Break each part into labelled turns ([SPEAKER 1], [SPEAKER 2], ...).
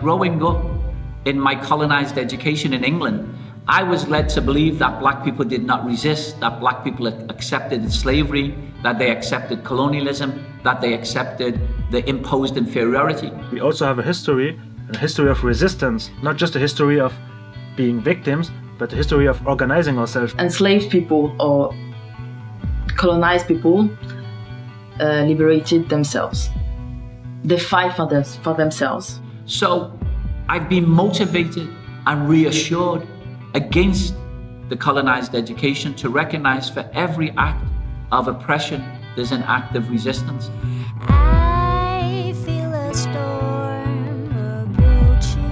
[SPEAKER 1] growing up in my colonized education in England, I was led to believe that black people did not resist, that black people accepted slavery, that they accepted colonialism, that they accepted the imposed inferiority.
[SPEAKER 2] We also have a history of resistance, not just a history of being victims, but a history of organizing ourselves.
[SPEAKER 3] Enslaved people or colonized people liberated themselves. They fight for themselves.
[SPEAKER 1] So I've been motivated and reassured against the colonized education to recognize for every act of oppression, there's an act of resistance.
[SPEAKER 4] I feel a storm approaching.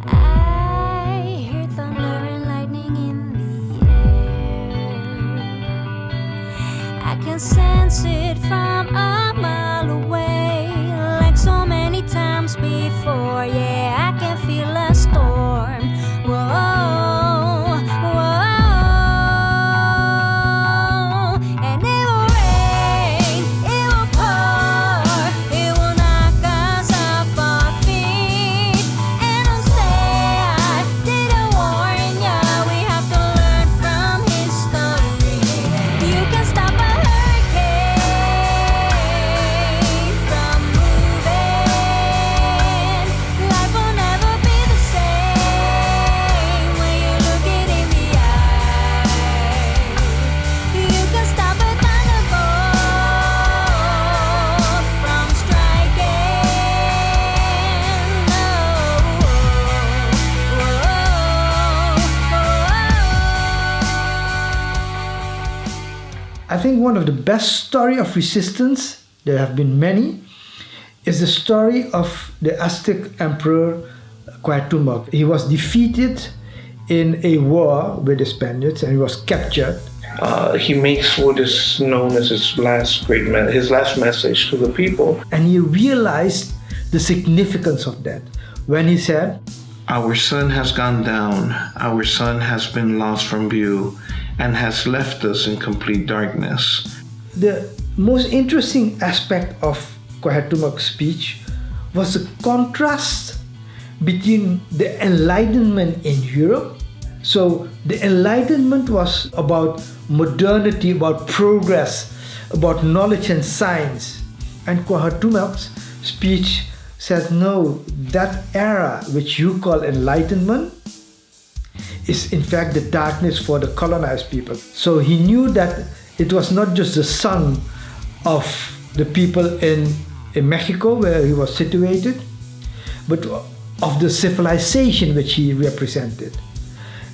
[SPEAKER 4] I hear thunder and lightning in the air. I can sense it from a mile away, like so many times before. Yeah, I can feel a storm. Whoa.
[SPEAKER 5] I think one of the best story of resistance, there have been many, is the story of the Aztec Emperor Cuauhtémoc. He was defeated in a war with the Spaniards and he was captured.
[SPEAKER 6] He makes what is known as his last message to the people.
[SPEAKER 5] And he realized the significance of that when he said,
[SPEAKER 6] "Our sun has gone down, our sun has been lost from view, and has left us in complete darkness."
[SPEAKER 5] The most interesting aspect of Cuauhtémoc's speech was the contrast between the Enlightenment in Europe. So the Enlightenment was about modernity, about progress, about knowledge and science. And Cuauhtémoc's speech said, no, that era which you call Enlightenment is in fact the darkness for the colonized people. So he knew that it was not just the sun of the people in Mexico where he was situated, but of the civilization which he represented.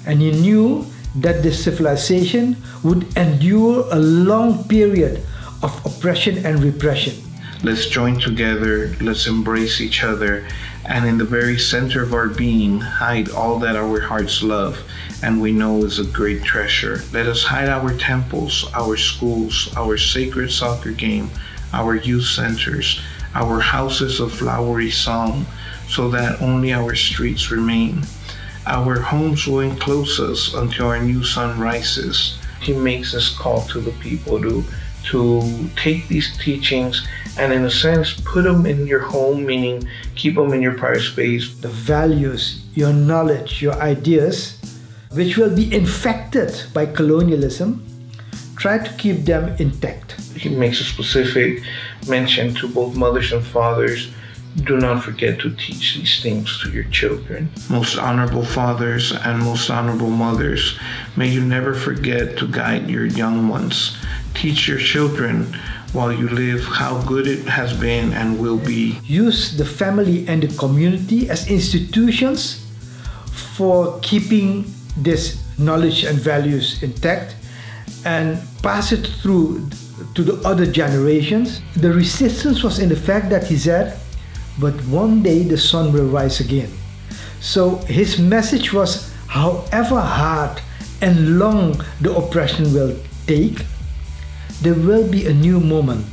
[SPEAKER 5] And he knew that this civilization would endure a long period of oppression and repression.
[SPEAKER 6] Let's join together, let's embrace each other, and in the very center of our being, hide all that our hearts love and we know is a great treasure. Let us hide our temples, our schools, our sacred soccer game, our youth centers, our houses of flowery song, so that only our streets remain. Our homes will enclose us until our new sun rises. He makes this call to the people to take these teachings and in a sense put them in your home, meaning keep them in your private space.
[SPEAKER 5] The values, your knowledge, your ideas, which will be infected by colonialism, try to keep them intact.
[SPEAKER 6] He makes a specific mention to both mothers and fathers. Do not forget to teach these things to your children. Most honorable fathers and most honorable mothers, may you never forget to guide your young ones. Teach your children while you live how good it has been and will be.
[SPEAKER 5] Use the family and the community as institutions for keeping this knowledge and values intact and pass it through to the other generations. The resistance was in the fact that he said, but one day the sun will rise again. So his message was, however hard and long the oppression will take, there will be a new moment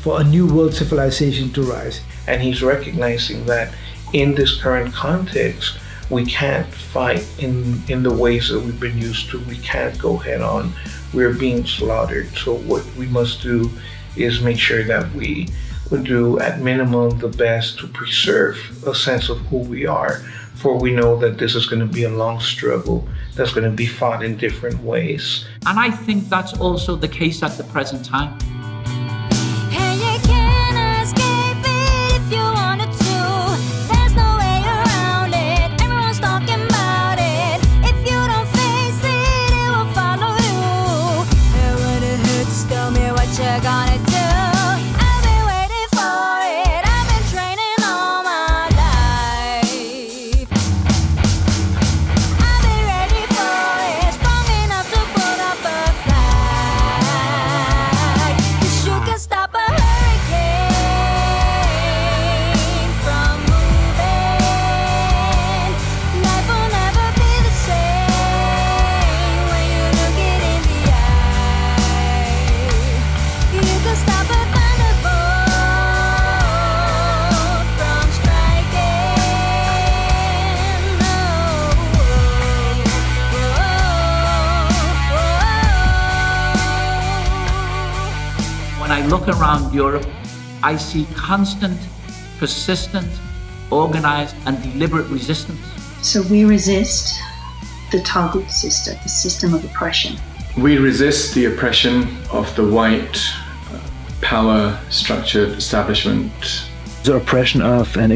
[SPEAKER 5] for a new world civilization to rise.
[SPEAKER 6] And he's recognizing that in this current context, we can't fight in the ways that we've been used to. We can't go head on. We're being slaughtered. So what we must do is make sure that we would do at minimum the best to preserve a sense of who we are, for we know that this is going to be a long struggle that's going to be fought in different ways.
[SPEAKER 1] And I think that's also the case at the present time.
[SPEAKER 4] And you can't escape it if you wanted to. There's no way around it. Everyone's talking about it. If you don't face it, it will follow you. And when it hits, tell me what you're gonna do. I've been waiting for it. I've been training all my life. I've been ready for it. Strong enough to put up a flag. 'Cause you can stop a hurricane from moving. Life will never be the same when you look it in the eye. You can stop a thunderbolt from striking.
[SPEAKER 1] When I look around Europe, I see constant, persistent, organized, and deliberate resistance.
[SPEAKER 7] So we resist the Tagut system, the system of oppression.
[SPEAKER 8] We resist the oppression of the white, power-structured establishment.
[SPEAKER 2] The oppression of and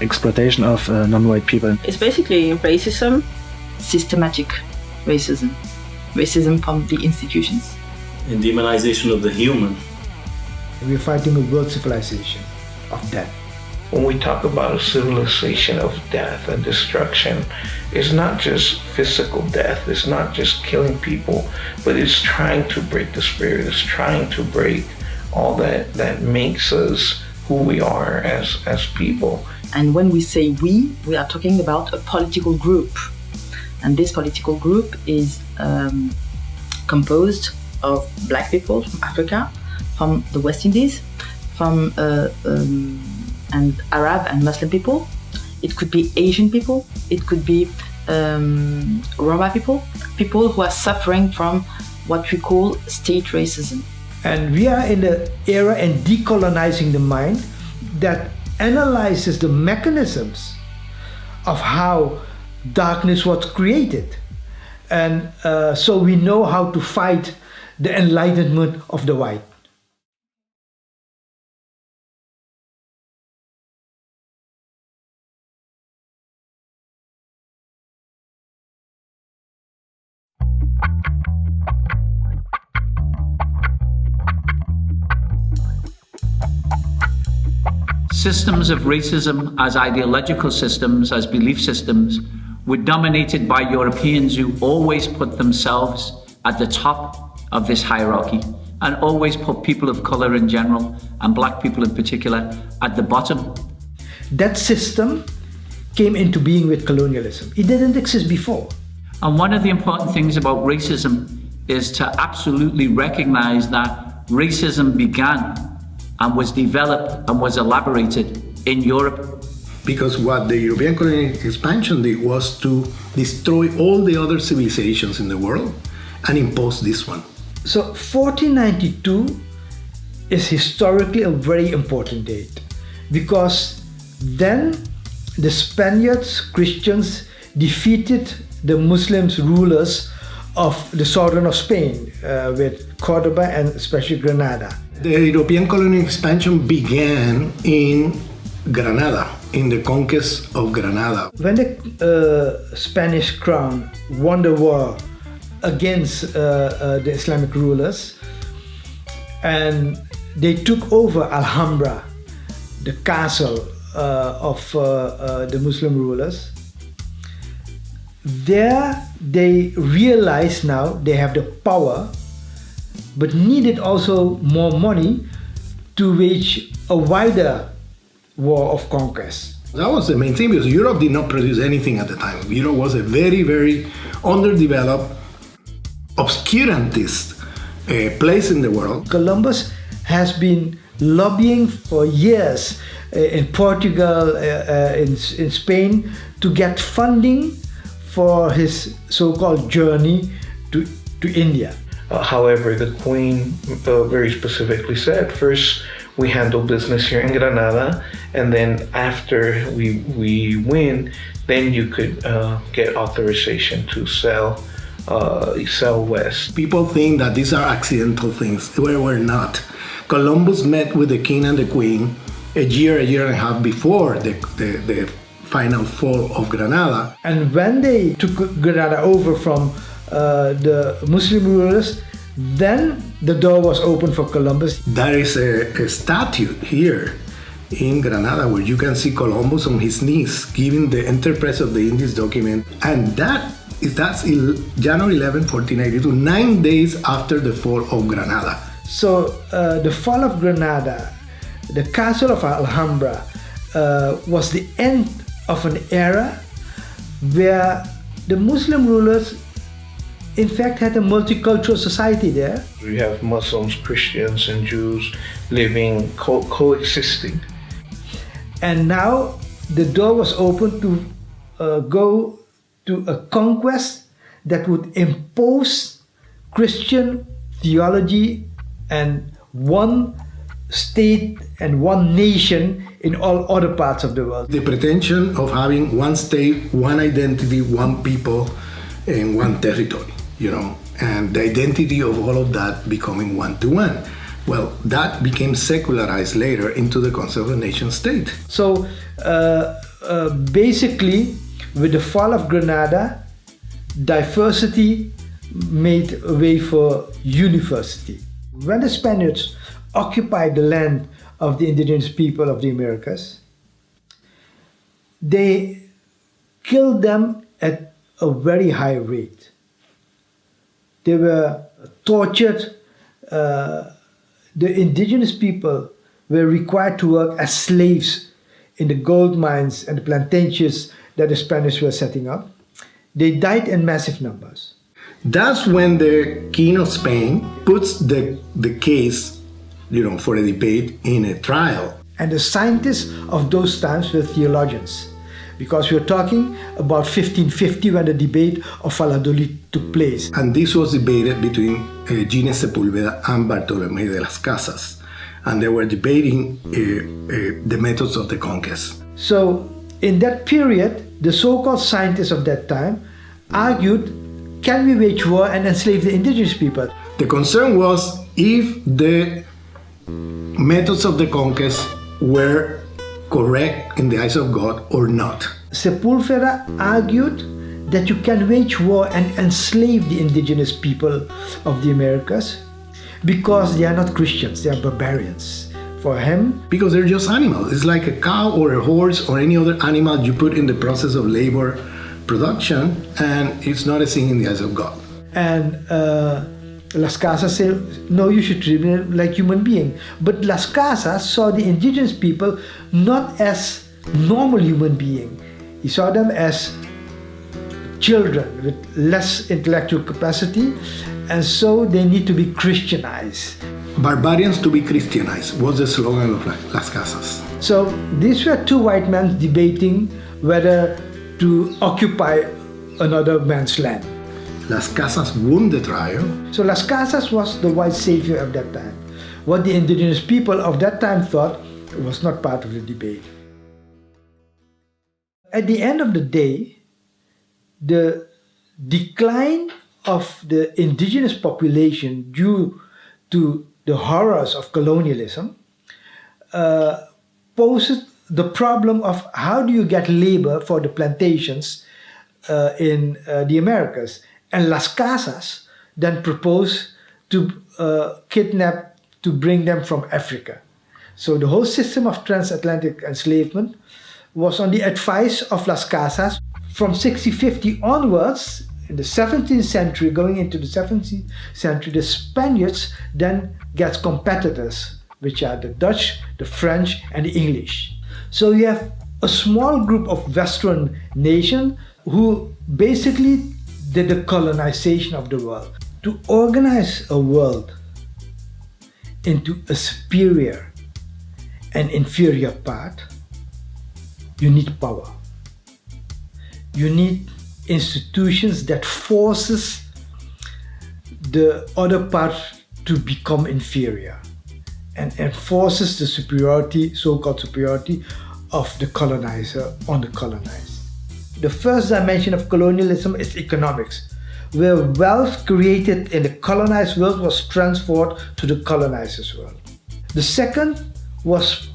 [SPEAKER 2] exploitation of non-white people.
[SPEAKER 3] It's basically racism, systematic racism, racism from the institutions.
[SPEAKER 9] And demonization of the human.
[SPEAKER 5] We're fighting a world civilization of death.
[SPEAKER 6] When we talk about a civilization of death and destruction, it's not just physical death, it's not just killing people, but it's trying to break the spirit, it's trying to break all that makes us who we are as people.
[SPEAKER 3] And when we say we are talking about a political group. And this political group is composed of black people from Africa, from the West Indies, from and Arab and Muslim people. It could be Asian people. It could be Roma people, people who are suffering from what we call state racism.
[SPEAKER 5] And we are in the era in decolonizing the mind that analyzes the mechanisms of how darkness was created. And so we know how to fight the enlightenment of the white.
[SPEAKER 1] Systems of racism as ideological systems, as belief systems, were dominated by Europeans who always put themselves at the top of this hierarchy and always put people of color in general and black people in particular at the bottom.
[SPEAKER 5] That system came into being with colonialism. It didn't exist before.
[SPEAKER 1] And one of the important things about racism is to absolutely recognize that racism began and was developed and was elaborated in Europe.
[SPEAKER 10] Because what the European colonial expansion did was to destroy all the other civilizations in the world and impose this one.
[SPEAKER 5] So 1492 is historically a very important date because then the Spaniards, Christians, defeated the Muslims rulers of the southern of Spain with Cordoba and especially Granada.
[SPEAKER 10] The European colonial expansion began in Granada, in the conquest of Granada.
[SPEAKER 5] When the Spanish crown won the war against the Islamic rulers and they took over Alhambra, the castle of the Muslim rulers, there they realized now they have the power but needed also more money to wage a wider war of conquest.
[SPEAKER 10] That was the main thing because Europe did not produce anything at the time. Europe was a very, very underdeveloped, obscurantist place in the world.
[SPEAKER 5] Columbus has been lobbying for years in Portugal, in Spain, to get funding for his so-called journey to India.
[SPEAKER 6] However, the Queen very specifically said, first we handle business here in Granada, and then after we win, then you could get authorization to sell west.
[SPEAKER 10] People think that these are accidental things. They were not. Columbus met with the king and the queen a year and a half before the final fall of Granada.
[SPEAKER 5] And when they took Granada over from the Muslim rulers, then the door was open for Columbus.
[SPEAKER 10] There is a statue here in Granada where you can see Columbus on his knees giving the Enterprise of the Indies document, and that's January 11, 1492, 9 days after the fall of Granada.
[SPEAKER 5] So the fall of Granada, the castle of Alhambra, was the end of an era where the Muslim rulers in fact had a multicultural society there.
[SPEAKER 6] We have Muslims, Christians, and Jews living, coexisting.
[SPEAKER 5] And now the door was open to go to a conquest that would impose Christian theology and one state and one nation in all other parts of the world.
[SPEAKER 10] The pretension of having one state, one identity, one people, and one territory, and the identity of all of that becoming one-to-one. Well, that became secularized later into the concept of a nation state.
[SPEAKER 5] So basically, with the fall of Granada, diversity made way for university. When the Spaniards occupied the land of the indigenous people of the Americas, they killed them at a very high rate. They were tortured. The indigenous people were required to work as slaves in the gold mines and the plantations that the Spaniards were setting up. They died in massive numbers.
[SPEAKER 10] That's when the King of Spain puts the case, for a debate in a trial.
[SPEAKER 5] And the scientists of those times were theologians, because we're talking about 1550 when the debate of Valladolid took place.
[SPEAKER 10] And this was debated between Gines Sepúlveda and Bartolomé de las Casas. And they were debating the methods of the conquest.
[SPEAKER 5] So in that period, the so-called scientists of that time argued, can we wage war and enslave the indigenous people?
[SPEAKER 10] The concern was if the methods of the conquest were correct in the eyes of God or not.
[SPEAKER 5] Sepúlveda argued that you can wage war and enslave the indigenous people of the Americas because they are not Christians, they are barbarians. For him,
[SPEAKER 10] because they're just animals. It's like a cow or a horse or any other animal you put in the process of labor production, and it's not a sin in the eyes of God.
[SPEAKER 5] And Las Casas said, no, you should treat them like human beings. But Las Casas saw the indigenous people not as normal human beings. He saw them as children with less intellectual capacity, and so they need to be Christianized.
[SPEAKER 10] Barbarians to be Christianized was the slogan of Las Casas.
[SPEAKER 5] So these were two white men debating whether to occupy another man's land.
[SPEAKER 10] Las Casas won the trial.
[SPEAKER 5] So Las Casas was the white savior of that time. What the indigenous people of that time thought was not part of the debate. At the end of the day, the decline of the indigenous population due to the horrors of colonialism poses the problem of how do you get labor for the plantations in the Americas. And Las Casas then proposed to kidnap, to bring them from Africa. So the whole system of transatlantic enslavement was on the advice of Las Casas. From 1650 onwards, in the 17th century, going into the 17th century, the Spaniards then get competitors, which are the Dutch, the French, and the English. So you have a small group of Western nations who basically did the colonization of the world. To organize a world into a superior and inferior part, you need power. You need institutions that forces the other part to become inferior. and enforces the superiority, so-called superiority, of the colonizer on the colonized. The first dimension of colonialism is economics, where wealth created in the colonized world was transferred to the colonizer's world. The second was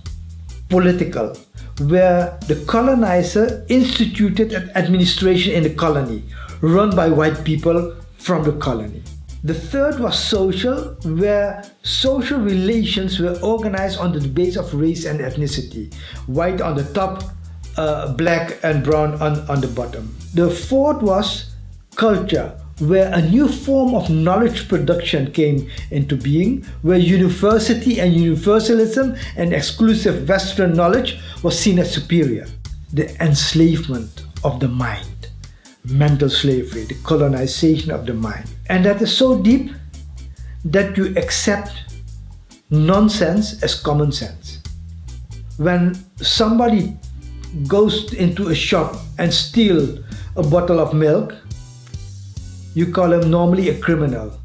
[SPEAKER 5] political, where the colonizer instituted an administration in the colony, run by white people from the colony. The third was social, where social relations were organized on the base of race and ethnicity, white on the top, black and brown on the bottom. The fourth was culture, where a new form of knowledge production came into being, where university and universalism and exclusive Western knowledge was seen as superior. The enslavement of the mind, mental slavery, the colonization of the mind. And that is so deep that you accept nonsense as common sense. When somebody goes into a shop and steals a bottle of milk, you call him normally a criminal.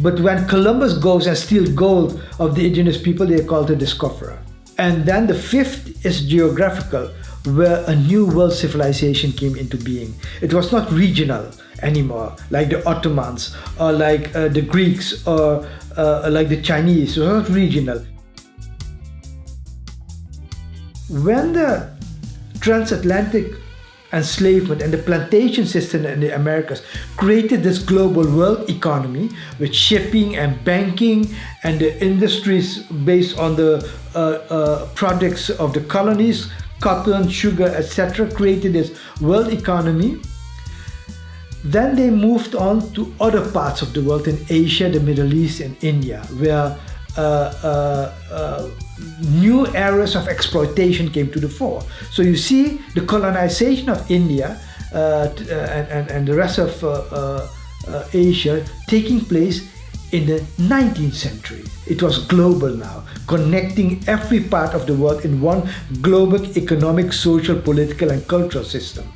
[SPEAKER 5] But when Columbus goes and steals gold of the indigenous people, they call it a discoverer. And then the fifth is geographical, where a new world civilization came into being. It was not regional anymore, like the Ottomans or like the Greeks or like the Chinese. It was not regional. When the transatlantic enslavement and the plantation system in the Americas created this global world economy with shipping and banking and the industries based on the products of the colonies, cotton, sugar, etc., created this world economy. Then they moved on to other parts of the world in Asia, the Middle East, and India, where new eras of exploitation came to the fore. So you see the colonization of India and the rest of Asia taking place in the 19th century. It was global now, connecting every part of the world in one global economic, social, political, and cultural system.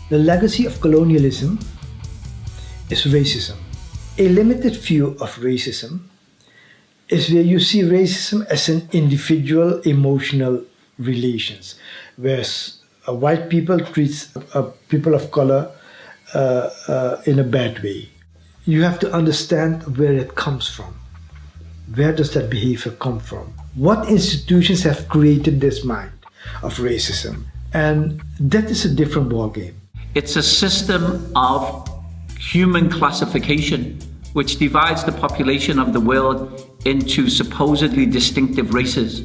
[SPEAKER 5] The legacy of colonialism is racism. A limited view of racism is where you see racism as an individual emotional relations, whereas white people treats people of color in a bad way. You have to understand where it comes from. Where does that behavior come from? What institutions have created this mind of racism? And that is a different ballgame.
[SPEAKER 1] It's a system of human classification which divides the population of the world into supposedly distinctive races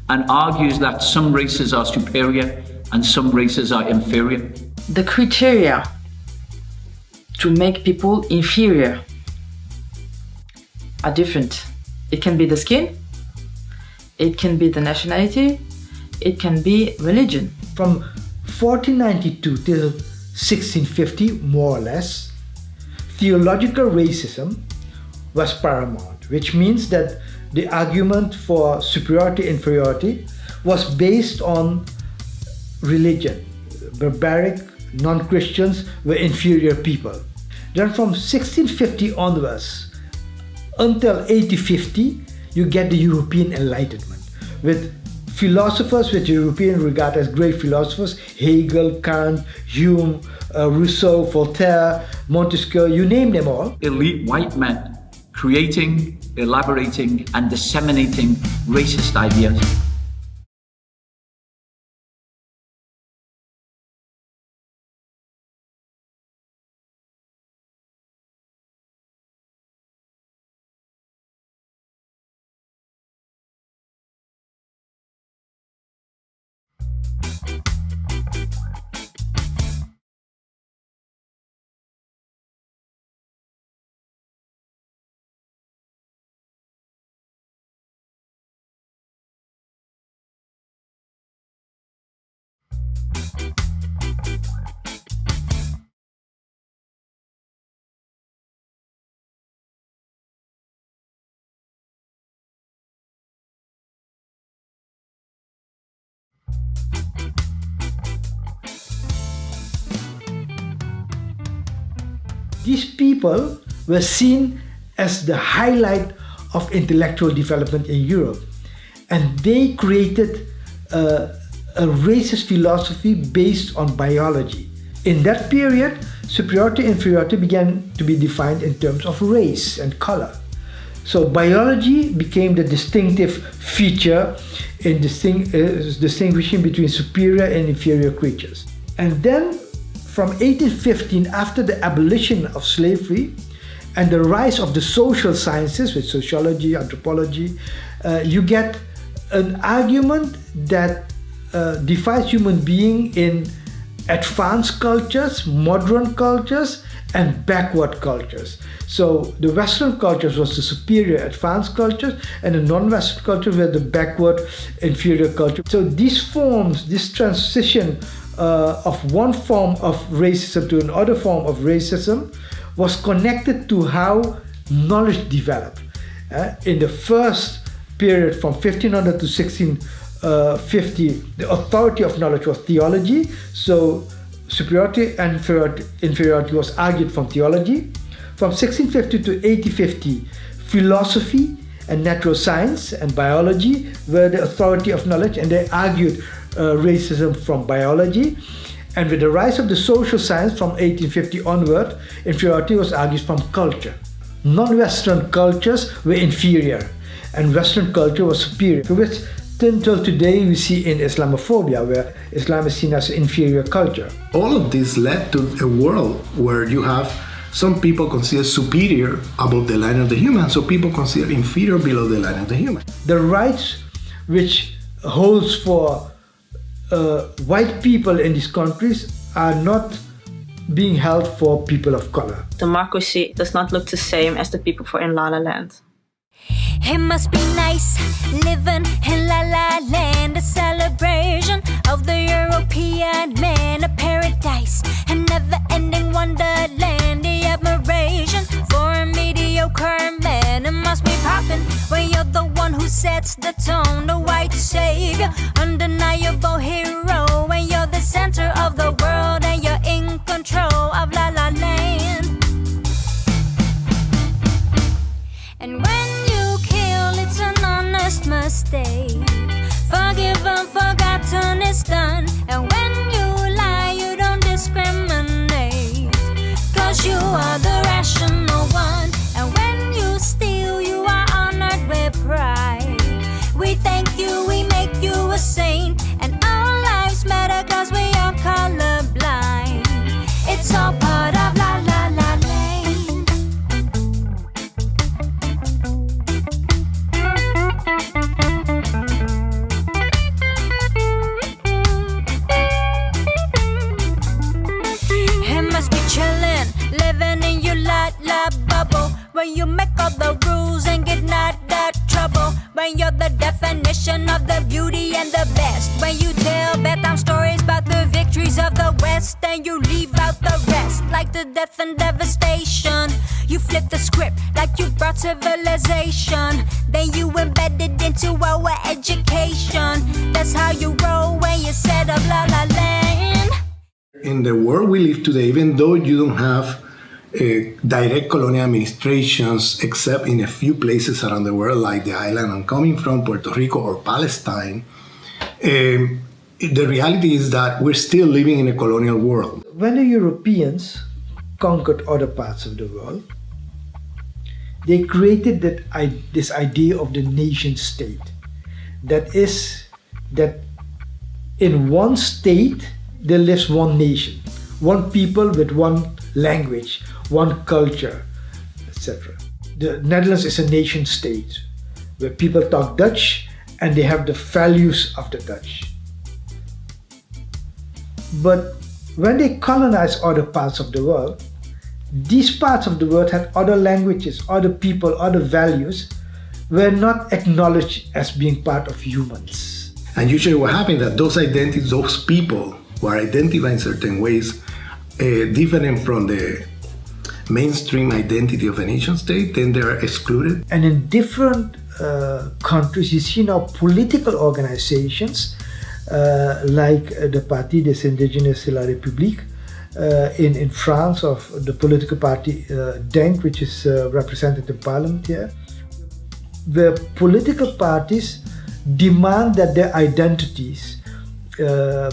[SPEAKER 1] and argues that some races are superior and some races are inferior.
[SPEAKER 3] The criteria to make people inferior are different. It can be the skin, it can be the nationality, it can be religion.
[SPEAKER 5] From 1492 till 1650, more or less, theological racism was paramount, which means that the argument for superiority, inferiority was based on religion. Barbaric, non-Christians were inferior people. Then from 1650 onwards, until 1850, you get the European Enlightenment, with philosophers which Europeans regard as great philosophers, Hegel, Kant, Hume, Rousseau, Voltaire, Montesquieu, you name them all.
[SPEAKER 1] Elite white men creating, elaborating, and disseminating racist ideas.
[SPEAKER 5] These people were seen as the highlight of intellectual development in Europe. And they created a racist philosophy based on biology. In that period, superiority and inferiority began to be defined in terms of race and color. So biology became the distinctive feature in distinguishing between superior and inferior creatures. And then from 1815, after the abolition of slavery and the rise of the social sciences with sociology, anthropology, you get an argument that divides human being in advanced cultures, modern cultures, and backward cultures. So the Western cultures was the superior advanced cultures, and the non-Western cultures were the backward inferior culture. So these forms, this transition of one form of racism to another form of racism was connected to how knowledge developed. In the first period from 1500 to 1650, the authority of knowledge was theology. So superiority and inferiority was argued from theology. From 1650 to 1850, philosophy and natural science and biology were the authority of knowledge, and they argued racism from biology. And with the rise of the social science from 1850 onward, inferiority was argued from culture. Non-Western cultures were inferior, and Western culture was superior, which until today we see in Islamophobia, where Islam is seen as an inferior culture.
[SPEAKER 10] All of this led to a world where you have some people consider superior above the line of the human, so people consider inferior below the line of the human.
[SPEAKER 5] The rights which holds for white people in these countries are not being held for people of color.
[SPEAKER 11] Democracy does not look the same as the people for in La La Land.
[SPEAKER 4] It must be nice living in La La Land, a celebration of the European man, a paradise, a never-ending wonderland, the admiration for a mediocre man. It must be poppin' when you're the one who sets the tone, the white savior, undeniable hero, when you're the center of the world and you're in control of La La Land. And when you kill, it's an honest mistake. Forgiven, forgotten, it's done. And when you lie, you don't discriminate, 'cause you are the rational one. And when you steal, you are honored with pride. We thank you, we make you a saint, and our lives matter 'cause we are colorblind. It's all part of La La La Land. When you make all the rules and get not that trouble, when you're the definition of the beauty and the best, when you tell bedtime stories about the victories of the West, and you leave out the rest, like the death and devastation. You flip the script like you brought civilization, then you embed it into our education. That's how you roll when you set up La La Land.
[SPEAKER 10] In the world we live today, even though you don't have direct colonial administrations, except in a few places around the world, like the island I'm coming from, Puerto Rico or Palestine, the reality is that we're still living in a colonial world.
[SPEAKER 5] When the Europeans conquered other parts of the world, they created this idea of the nation state. That is, that in one state there lives one nation, one people with one language, one culture, etc. The Netherlands is a nation state where people talk Dutch and they have the values of the Dutch. But when they colonized other parts of the world, these parts of the world had other languages, other people, other values, were not acknowledged as being part of humans.
[SPEAKER 10] And usually what happens is that those identities, those people who are identified in certain ways, different from the mainstream identity of a nation state, then they are excluded.
[SPEAKER 5] And in different countries, you see now political organizations like the Parti des Indigènes de la République in France, of the political party DENK, which is represented in parliament here. where political parties demand that their identities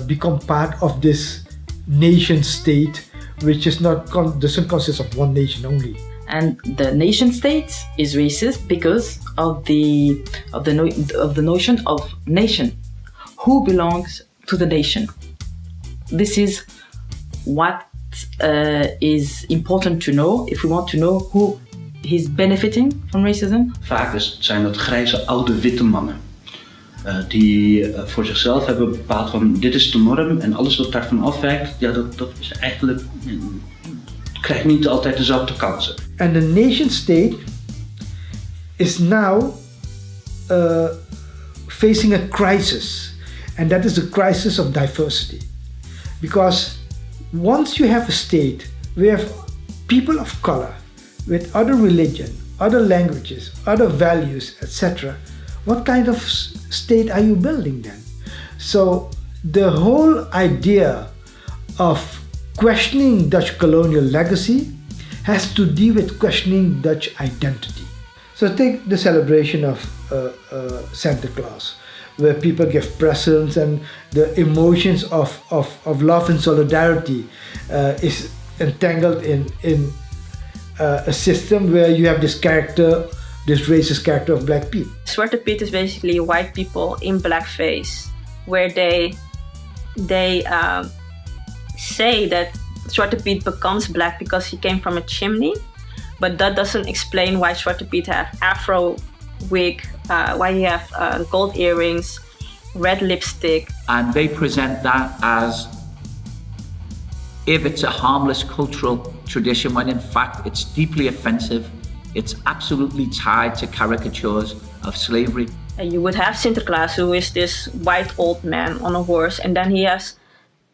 [SPEAKER 5] become part of this nation state, which is doesn't consist of one nation only.
[SPEAKER 3] And the nation state is racist because of the notion of nation. Who belongs to the nation? This is what is important to know if we want to know who is benefiting from racism.
[SPEAKER 12] Vaak zijn dat grijze oude witte mannen die voor zichzelf hebben bepaald van dit is de norm en alles wat daarvan afwijkt, ja, dat is eigenlijk krijgt niet altijd dezelfde kansen.
[SPEAKER 5] And the nation state is now facing a crisis, and that is the crisis of diversity. Because once you have a state where you have people of color with other religion, other languages, other values, etc., what kind of state are you building then? So the whole idea of questioning Dutch colonial legacy has to do with questioning Dutch identity. So take the celebration of Santa Claus, where people give presents and the emotions of love and solidarity is entangled in a system where you have this character, this racist character of black people.
[SPEAKER 11] Zwarte Piet is basically white people in blackface, where they say that Zwarte Piet becomes black because he came from a chimney, but that doesn't explain why Zwarte Piet have afro wig, why he have gold earrings, red lipstick.
[SPEAKER 1] And they present that as if it's a harmless cultural tradition, when in fact it's deeply offensive. It's absolutely tied to caricatures of slavery.
[SPEAKER 11] And you would have Sinterklaas, who is this white old man on a horse, and then he has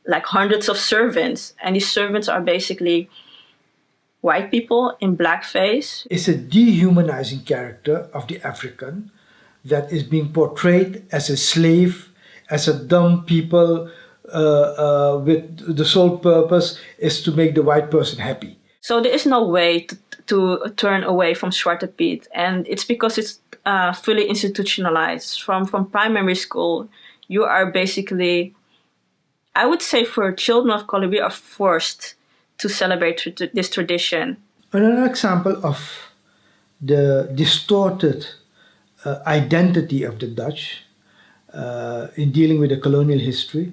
[SPEAKER 11] like hundreds of servants, and these servants are basically white people in blackface.
[SPEAKER 5] It's a dehumanizing character of the African that is being portrayed as a slave, as a dumb people with the sole purpose is to make the white person happy.
[SPEAKER 11] So there is no way to turn away from Zwarte Piet, and it's because it's fully institutionalized. From primary school, you are basically, I would say for children of color, we are forced to celebrate this tradition.
[SPEAKER 5] Another example of the distorted identity of the Dutch in dealing with the colonial history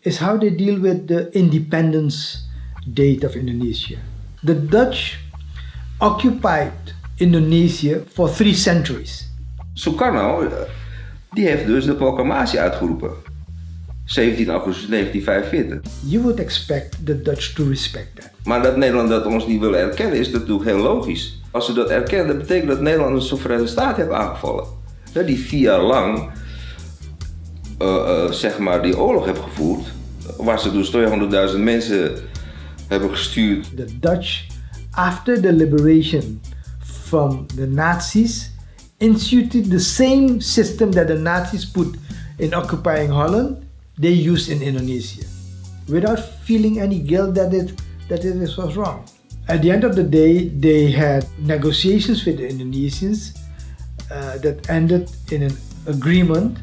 [SPEAKER 5] is how they deal with the independence date of Indonesia. The Dutch occupied Indonesië for 3 centuries.
[SPEAKER 13] Sukarno, die heeft dus de proclamatie uitgeroepen. 17 augustus 1945.
[SPEAKER 5] You would expect the Dutch to respect that.
[SPEAKER 13] Maar dat Nederland dat ons niet wil erkennen is natuurlijk heel logisch. Als ze dat erkennen, dat betekent dat Nederland een soevereine staat heeft aangevallen. Die 4 jaar lang zeg maar die oorlog heeft gevoerd, waar ze dus 200.000 mensen hebben gestuurd.
[SPEAKER 5] The Dutch, after the liberation from the Nazis, instituted the same system that the Nazis put in occupying Holland, they used in Indonesia, without feeling any guilt that it was wrong. At the end of the day, they had negotiations with the Indonesians that ended in an agreement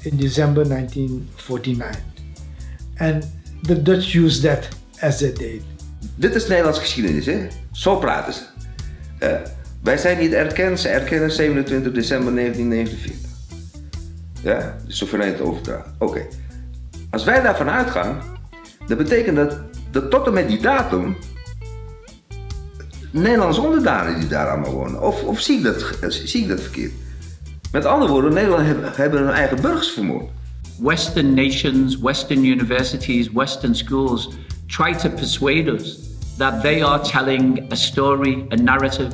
[SPEAKER 5] in December 1949. And the Dutch used that as their date.
[SPEAKER 13] Dit is Nederlands geschiedenis, hè? Zo praten ze. Wij zijn niet erkend, ze erkennen 27 december 1949. Ja, de soevereiniteit overdragen. Oké. Als wij daarvan uitgaan, dat betekent dat tot en met die datum Nederlandse onderdanen die daar allemaal wonen. Of zie ik dat verkeerd? Met andere woorden, Nederland hebben hun eigen burgers vermoord.
[SPEAKER 1] Western nations, Western universities, Western schools try to persuade us that they are telling a story, a narrative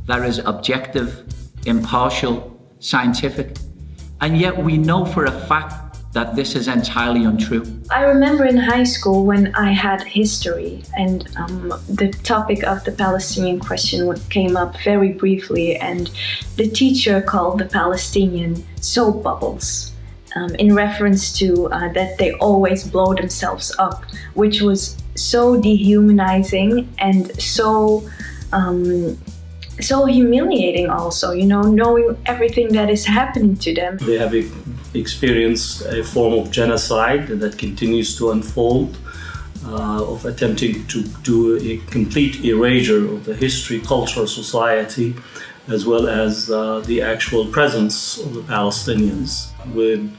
[SPEAKER 1] that is objective, impartial, scientific. And yet we know for a fact that this is entirely untrue.
[SPEAKER 14] I remember in high school when I had history and the topic of the Palestinian question came up very briefly, and the teacher called the Palestinian soap bubbles in reference to that they always blow themselves up, which was so dehumanizing and so so humiliating also, knowing everything that is happening to them.
[SPEAKER 9] They have experienced a form of genocide that continues to unfold, of attempting to do a complete erasure of the history, culture, society, as well as the actual presence of the Palestinians, with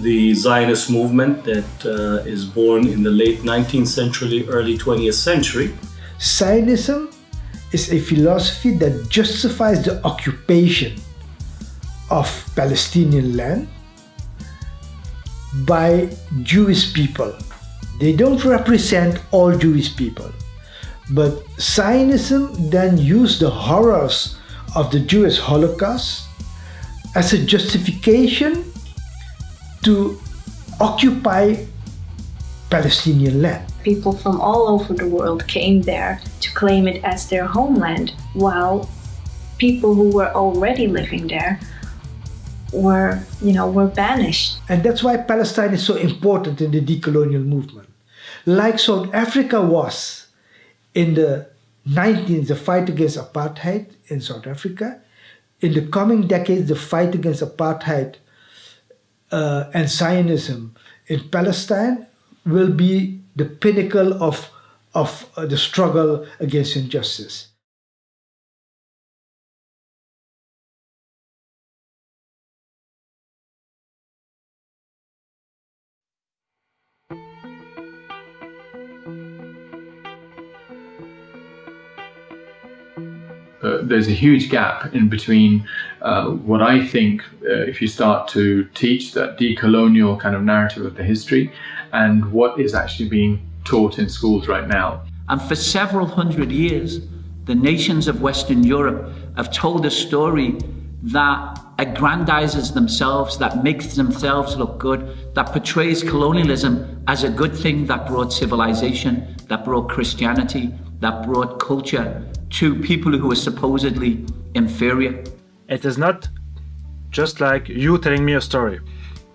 [SPEAKER 9] the Zionist movement that is born in the late 19th century, early 20th century.
[SPEAKER 5] Zionism is a philosophy that justifies the occupation of Palestinian land by Jewish people. They don't represent all Jewish people, but Zionism then used the horrors of the Jewish Holocaust as a justification to occupy Palestinian land.
[SPEAKER 14] People from all over the world came there to claim it as their homeland, while people who were already living there were banished.
[SPEAKER 5] And that's why Palestine is so important in the decolonial movement. Like South Africa was in the 19th, the fight against apartheid in South Africa. In the coming decades, the fight against apartheid and Zionism in Palestine will be the pinnacle of the struggle against injustice.
[SPEAKER 8] There's a huge gap in between what I think, if you start to teach that decolonial kind of narrative of the history, and what is actually being taught in schools right now.
[SPEAKER 1] And for several hundred years, the nations of Western Europe have told a story that aggrandizes themselves, that makes themselves look good, that portrays colonialism as a good thing that brought civilization, that brought Christianity, that brought culture to people who were supposedly inferior.
[SPEAKER 2] It is not just like you telling me a story.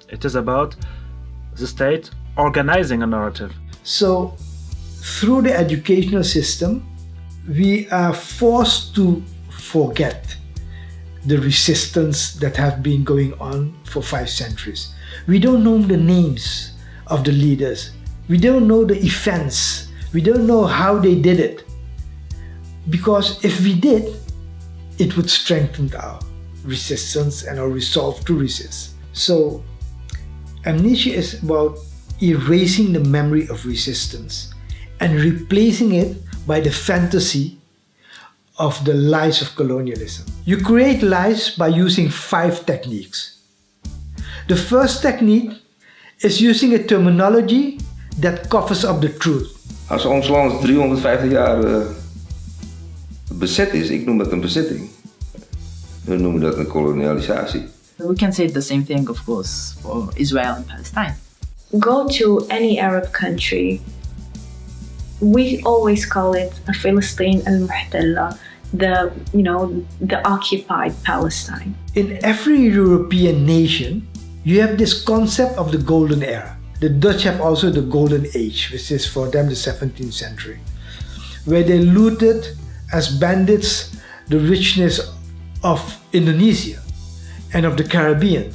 [SPEAKER 2] It is about the state organizing a narrative.
[SPEAKER 5] So, through the educational system, we are forced to forget the resistance that have been going on for 5 centuries. We don't know the names of the leaders. We don't know the events. We don't know how they did it. Because if we did, it would strengthen our resistance and our resolve to resist. So, amnesia is about erasing the memory of resistance and replacing it by the fantasy of the lies of colonialism. You create lies by using 5 techniques. The first technique is using a terminology that covers up the truth.
[SPEAKER 13] Als ons land 350 jaar bezet is, ik noem dat een bezetting. We noemen dat een kolonialisatie.
[SPEAKER 3] We can say the same thing, of course, for Israel and Palestine.
[SPEAKER 14] Go to any Arab country, we always call it a Palestine al-Muhtalla, the occupied Palestine.
[SPEAKER 5] In every European nation, you have this concept of the golden era. The Dutch have also the golden age, which is for them the 17th century, where they looted as bandits the richness of Indonesia and of the Caribbean.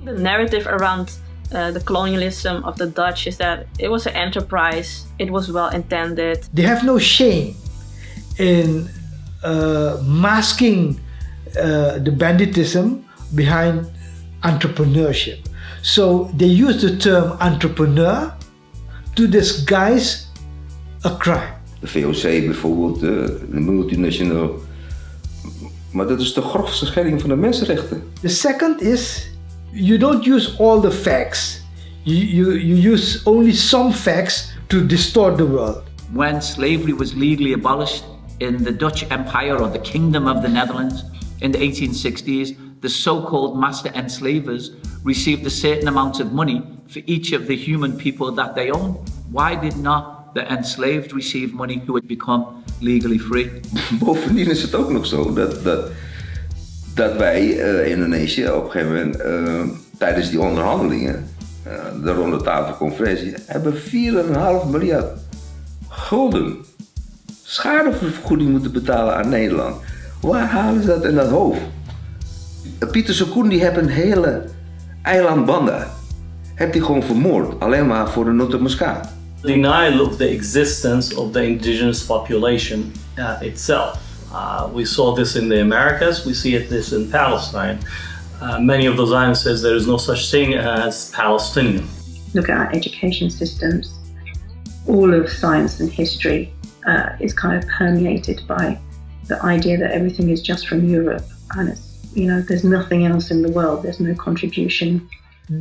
[SPEAKER 11] The narrative around the colonialism of the Dutch is that it was an enterprise, it was well intended.
[SPEAKER 5] They have no shame in masking the banditism behind entrepreneurship. So they use the term entrepreneur to disguise a crime.
[SPEAKER 13] De VOC bijvoorbeeld, de multinational. Maar dat is de grofste schending van de mensenrechten.
[SPEAKER 5] The second is, you don't use all the facts. You use only some facts to distort the world.
[SPEAKER 1] When slavery was legally abolished in the Dutch Empire or the Kingdom of the Netherlands in the 1860s, the so-called master enslavers received a certain amount of money for each of the human people that they owned. Why did not the enslaved receive money who had become legally free?
[SPEAKER 13] Bovendien is het ook nog zo dat wij Indonesië op een gegeven moment tijdens die onderhandelingen, de ronde tafelconferentie, hebben 4,5 miljard gulden schadevergoeding moeten betalen aan Nederland. Waar halen ze dat in dat hoofd? Pieter Sokoen die heeft een hele eilandbanda. Heeft hij gewoon vermoord, alleen maar voor de notemuskaat.
[SPEAKER 9] Denial of the existence of the indigenous population itself. We saw this in the Americas, we see this in Palestine. Many of the Zionists says there is no such thing as Palestinian.
[SPEAKER 7] Look at our education systems. All of science and history is kind of permeated by the idea that everything is just from Europe, and it's, there's nothing else in the world. There's no contribution.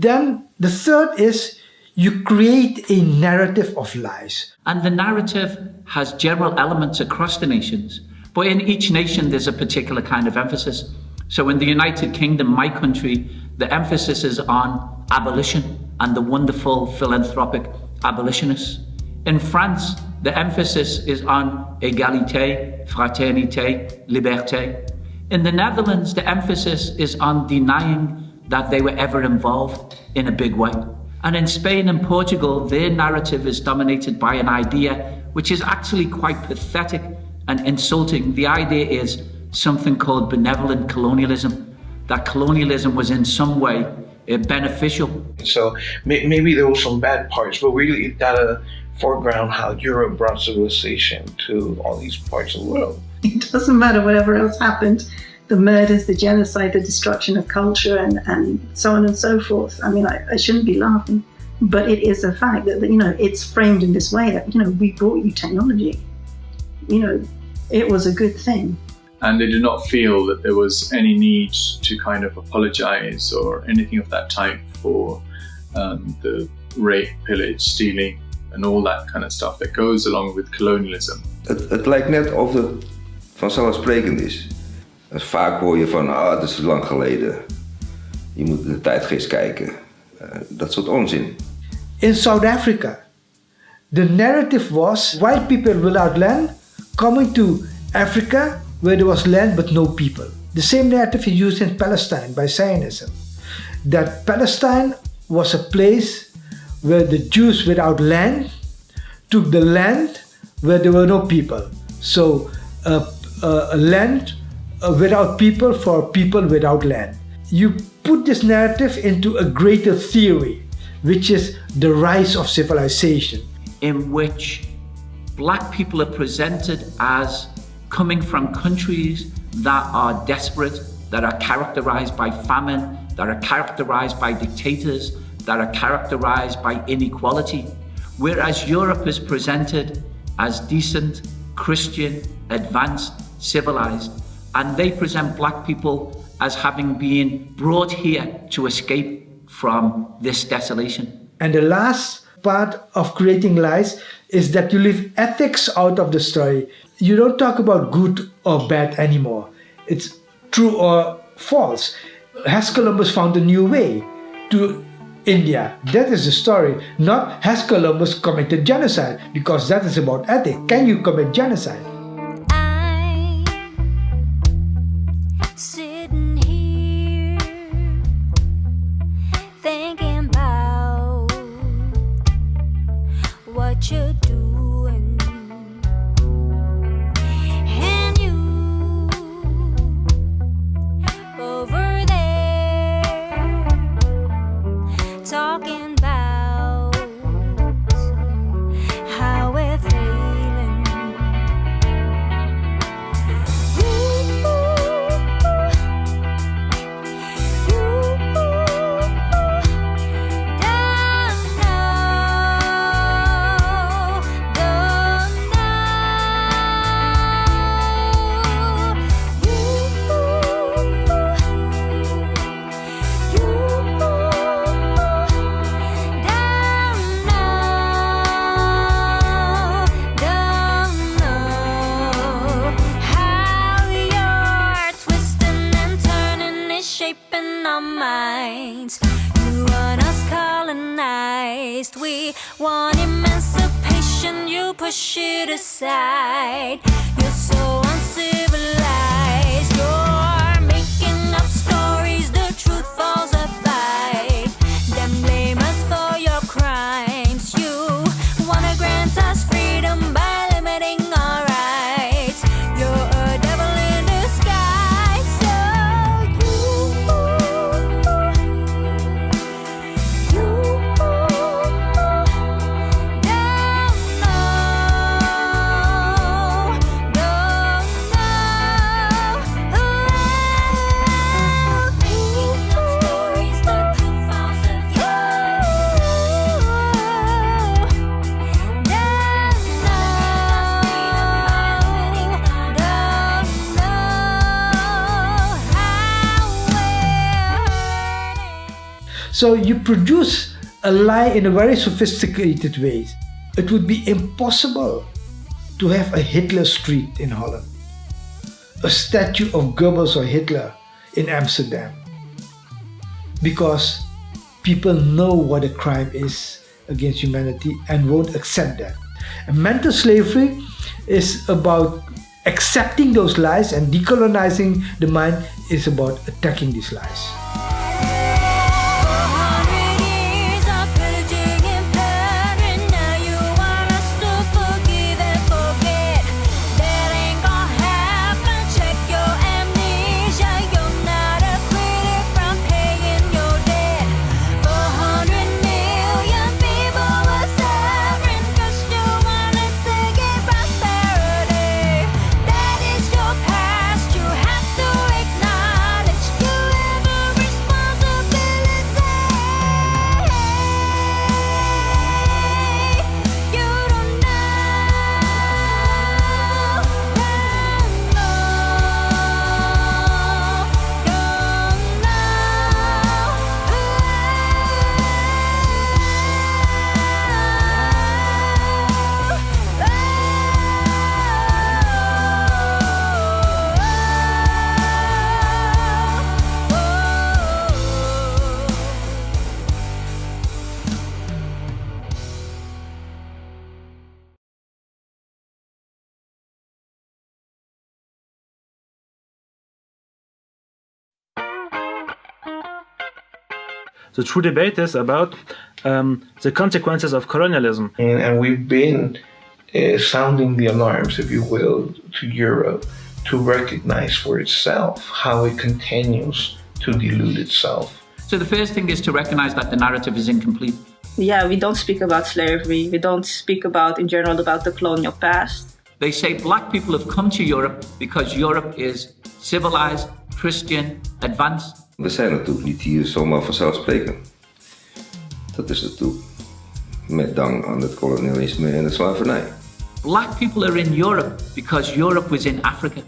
[SPEAKER 5] Then the third is you create a narrative of lies.
[SPEAKER 1] And the narrative has general elements across the nations, but in each nation there's a particular kind of emphasis. So in the United Kingdom, my country, the emphasis is on abolition and the wonderful philanthropic abolitionists. In France, the emphasis is on égalité, fraternité, liberté. In the Netherlands, the emphasis is on denying that they were ever involved in a big way. And in Spain and Portugal, their narrative is dominated by an idea which is actually quite pathetic and insulting. The idea is something called benevolent colonialism, that colonialism was in some way beneficial.
[SPEAKER 6] So maybe there were some bad parts, but really it gotta foreground how Europe brought civilization to all these parts of the world.
[SPEAKER 7] It doesn't matter whatever else happened, the murders, the genocide, the destruction of culture, and so on and so forth. I mean, I shouldn't be laughing, but it is a fact that, it's framed in this way that, we brought you technology. It was a good thing.
[SPEAKER 8] And they did not feel that there was any need to kind of apologize or anything of that type for the rape, pillage, stealing, and all that kind of stuff that goes along with colonialism.
[SPEAKER 13] Het lijkt net of het vanzelfsprekend is. Vaak hoor je van, het is lang geleden. Je moet de tijdgeest kijken. Dat soort onzin.
[SPEAKER 5] In South Africa, the narrative was white people without land coming to Africa where there was land but no people. The same narrative is used in Palestine by Zionism. That Palestine was a place where the Jews without land took the land where there were no people. So a land without people for people without land. You put this narrative into a greater theory, which is the rise of civilization.
[SPEAKER 1] In which black people are presented as coming from countries that are desperate, that are characterized by famine, that are characterized by dictators, that are characterized by inequality, whereas Europe is presented as decent, Christian, advanced, civilized, and they present black people as having been brought here to escape from this desolation.
[SPEAKER 5] And the last part of creating lies is that you leave ethics out of the story. You don't talk about good or bad anymore. It's true or false. Has Columbus found a new way to India? That is the story. Not has Columbus committed genocide, because that is about ethics. Can you commit genocide?
[SPEAKER 4] Sitting here thinking about what you're doing, and you over there talking about how we're failing. We want emancipation, you push it aside. You're so uncivilized. You're making up stories, the truth falls apart. Then blame us for your crimes. You wanna grant us freedom by limiting our rights. You're a devil in disguise.
[SPEAKER 5] So you produce a lie in a very sophisticated way. It would be impossible to have a Hitler street in Holland, a statue of Goebbels or Hitler in Amsterdam, because people know what a crime is against humanity and won't accept that. And mental slavery is about accepting those lies, and decolonizing the mind is about attacking these lies.
[SPEAKER 2] The true debate is about the consequences of colonialism.
[SPEAKER 6] And we've been sounding the alarms, if you will, to Europe to recognize for itself how it continues to delude itself.
[SPEAKER 1] So the first thing is to recognize that the narrative is incomplete.
[SPEAKER 11] Yeah, we don't speak about slavery. We don't speak about, in general, about the colonial past.
[SPEAKER 1] They say black people have come to Europe because Europe is civilized, Christian, advanced.
[SPEAKER 13] We zijn natuurlijk niet hier zomaar vanzelfsprekend. Dat is natuurlijk met dank aan het kolonialisme en de slavernij.
[SPEAKER 1] Black people are in Europe because Europe was in Africa.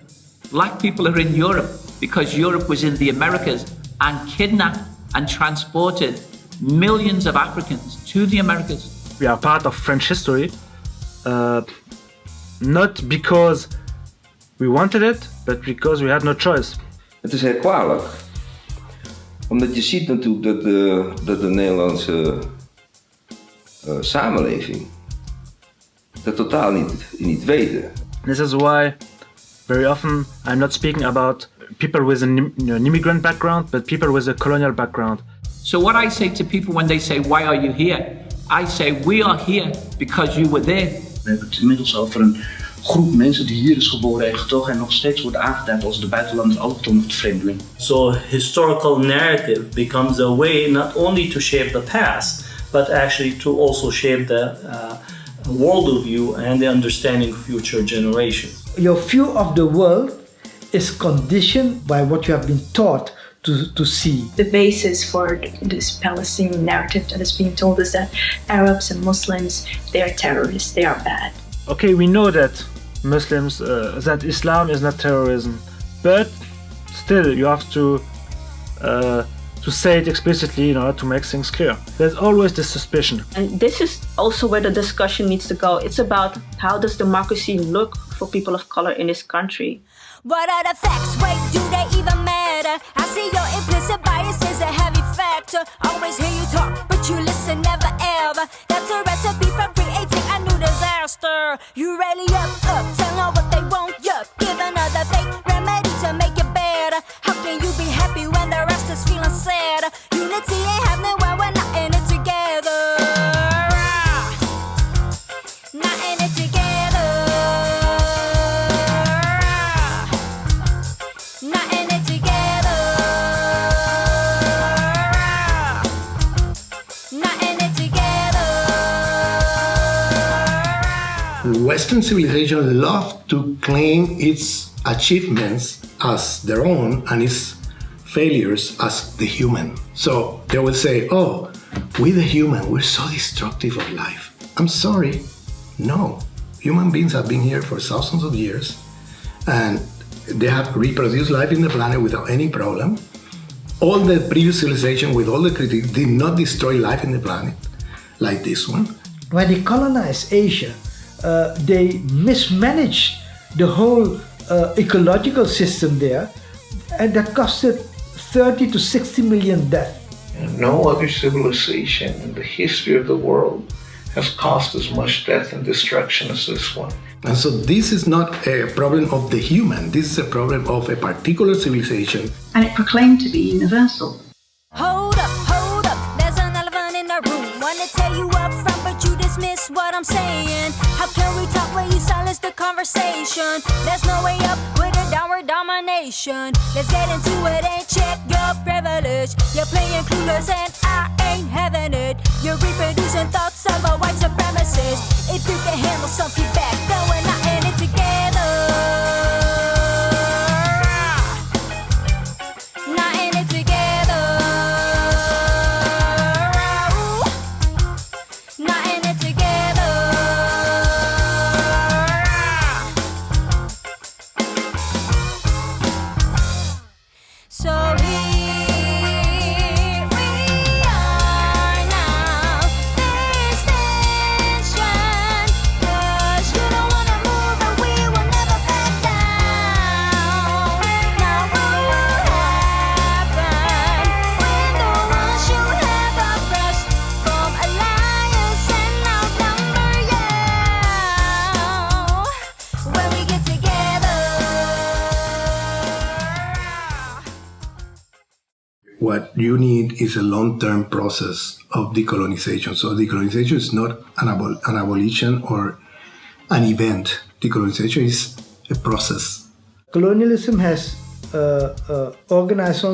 [SPEAKER 1] Black people are in Europe because Europe was in the Americas and kidnapped and transported millions of Africans to the Americas.
[SPEAKER 2] We are part of French history, not because we wanted it, but because we had no choice.
[SPEAKER 13] Het is heel kwalijk. Omdat je ziet natuurlijk dat de Nederlandse samenleving dat totaal niet weten.
[SPEAKER 2] This is why very often I'm not speaking about people with an immigrant background, but people with a colonial background.
[SPEAKER 1] So what I say to people when they say, why are you here? I say, we are here because you were there.
[SPEAKER 12] We hebben het inmiddels over een groep mensen die hier is geboren en getogen en nog steeds worden aangeduid als de buitenlander, allochton of de vreemdeling.
[SPEAKER 9] So historical narrative becomes a way not only to shape the past, but actually to also shape the worldview and the understanding of future generations.
[SPEAKER 5] Your view of the world is conditioned by what you have been taught to see.
[SPEAKER 14] The basis for this Palestinian narrative that is being told is that Arabs and Muslims, they are terrorists, they are bad.
[SPEAKER 2] Okay, we know that Muslims, that Islam is not terrorism, but still you have to say it explicitly in order to make things clear. There's always this suspicion.
[SPEAKER 11] And this is also where the discussion needs to go. It's about how does democracy look for people of color in this country?
[SPEAKER 4] What are the facts? Wait, do they even matter? I see your implicit bias is a heavy factor. Always hear you talk, but you listen never ever. That's a recipe for creating a new disaster. You really up, tell them what they want, yup. Give another fake remedy to make it better. How can you be happy when the rest is feeling sad? Unity ain't happening when we're not in it together. Not in it together.
[SPEAKER 10] Western civilization love to claim its achievements as their own and its failures as the human. So they will say, oh, we the human, we're so destructive of life. I'm sorry, no. Human beings have been here for thousands of years and they have reproduced life in the planet without any problem. all the previous civilization with all the critics did not destroy life in the planet like this one.
[SPEAKER 5] When they colonized Asia, they mismanaged the whole ecological system there, and that costed 30 to 60 million deaths.
[SPEAKER 6] No other civilization in the history of the world has caused as much death and destruction as this one.
[SPEAKER 10] And so this is not a problem of the human, this is a problem of a particular civilization.
[SPEAKER 7] And it proclaimed to be universal.
[SPEAKER 4] Hold up, there's an elephant in the room. Wanna tell you up front, but you dismiss what I'm saying. How can we talk when you silence the conversation? There's no way up with a downward domination. Let's get into it and check your privilege. You're playing clueless and I ain't having it. You're reproducing thoughts of a white supremacist. If you can handle some feedback, then we're not in it together. Not in it together. Not in it together. So here we are now. There's tension, 'cause you don't wanna move and we will never back down. Now what will happen when the ones you have oppressed from alliance and outnumber you? When we get together.
[SPEAKER 10] What you need is a long-term process of decolonization. So decolonization is not an abolition or an event. Decolonization is a process.
[SPEAKER 5] Colonialism has organized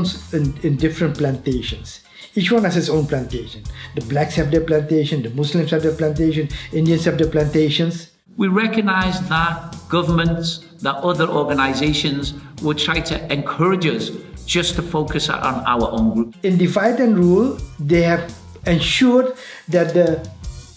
[SPEAKER 5] in different plantations. Each one has its own plantation. The blacks have their plantation, the Muslims have their plantation, Indians have their plantations.
[SPEAKER 1] We recognize that governments, that other organizations would try to encourage us just to focus on our own group.
[SPEAKER 5] In divide and rule, they have ensured that the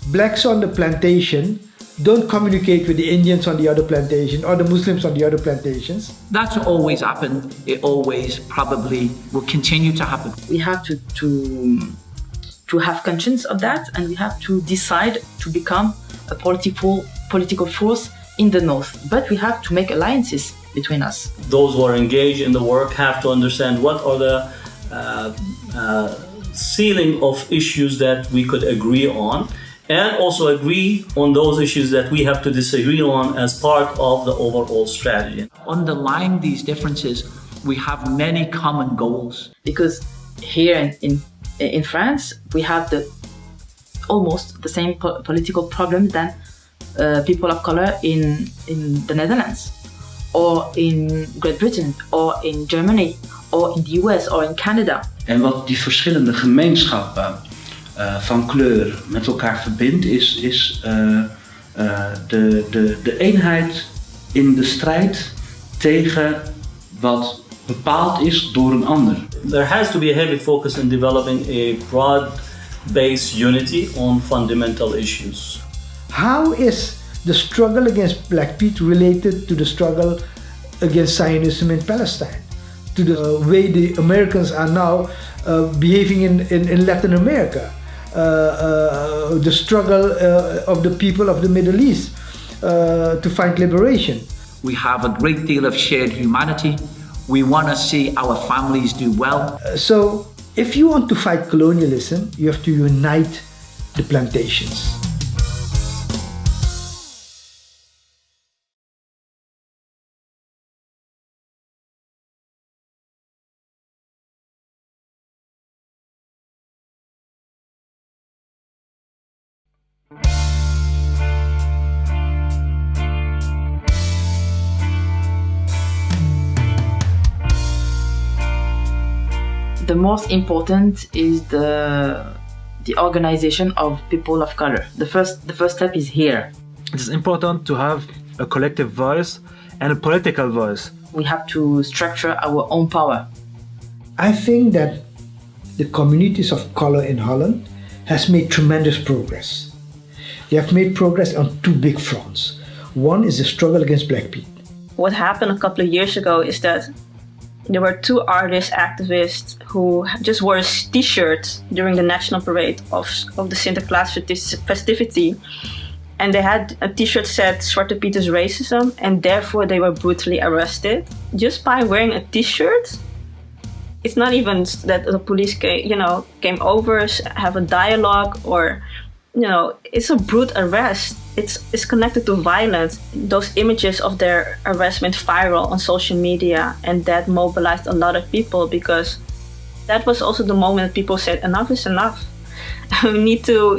[SPEAKER 5] blacks on the plantation don't communicate with the Indians on the other plantation or the Muslims on the other plantations.
[SPEAKER 1] That's always happened. It always probably will continue to happen.
[SPEAKER 3] We have to have conscience of that, and we have to decide to become a political force in the North. But we have to make alliances between us.
[SPEAKER 9] Those who are engaged in the work have to understand what are the ceiling of issues that we could agree on, and also agree on those issues that we have to disagree on as part of the overall strategy.
[SPEAKER 1] Underlying these differences, we have many common goals.
[SPEAKER 3] Because here in France, we have almost the same political problem than people of color in the Netherlands, or in Great Britain, or in Germany, or in the US, or in Canada.
[SPEAKER 12] En wat die verschillende gemeenschappen van kleur met elkaar verbindt, is de eenheid in de strijd tegen wat bepaald is door een ander.
[SPEAKER 9] There has to be a heavy focus in developing a broad-based unity on fundamental issues.
[SPEAKER 5] How is the struggle against black people related to the struggle against Zionism in Palestine? To the way the Americans are now behaving in Latin America? The struggle of the people of the Middle East to find liberation.
[SPEAKER 1] We have a great deal of shared humanity. We want to see our families do well.
[SPEAKER 5] So if you want to fight colonialism, you have to unite the plantations.
[SPEAKER 3] The most important is the organization of people of color. The first step is here.
[SPEAKER 2] It is important to have a collective voice and a political voice.
[SPEAKER 3] We have to structure our own power.
[SPEAKER 5] I think that the communities of color in Holland has made tremendous progress. They have made progress on two big fronts. One is the struggle against black people.
[SPEAKER 11] What happened a couple of years ago is that There were 2 artists, activists, who just wore a t-shirt during the national parade of the Sinterklaas festivity. And they had a t-shirt said Zwarte Piet is racism, and therefore they were brutally arrested. Just by wearing a t-shirt, it's not even that the police came over, have a dialogue, or, it's a brute arrest. It's connected to violence. Those images of their arrest went viral on social media, and that mobilized a lot of people, because that was also the moment people said enough is enough. We need to,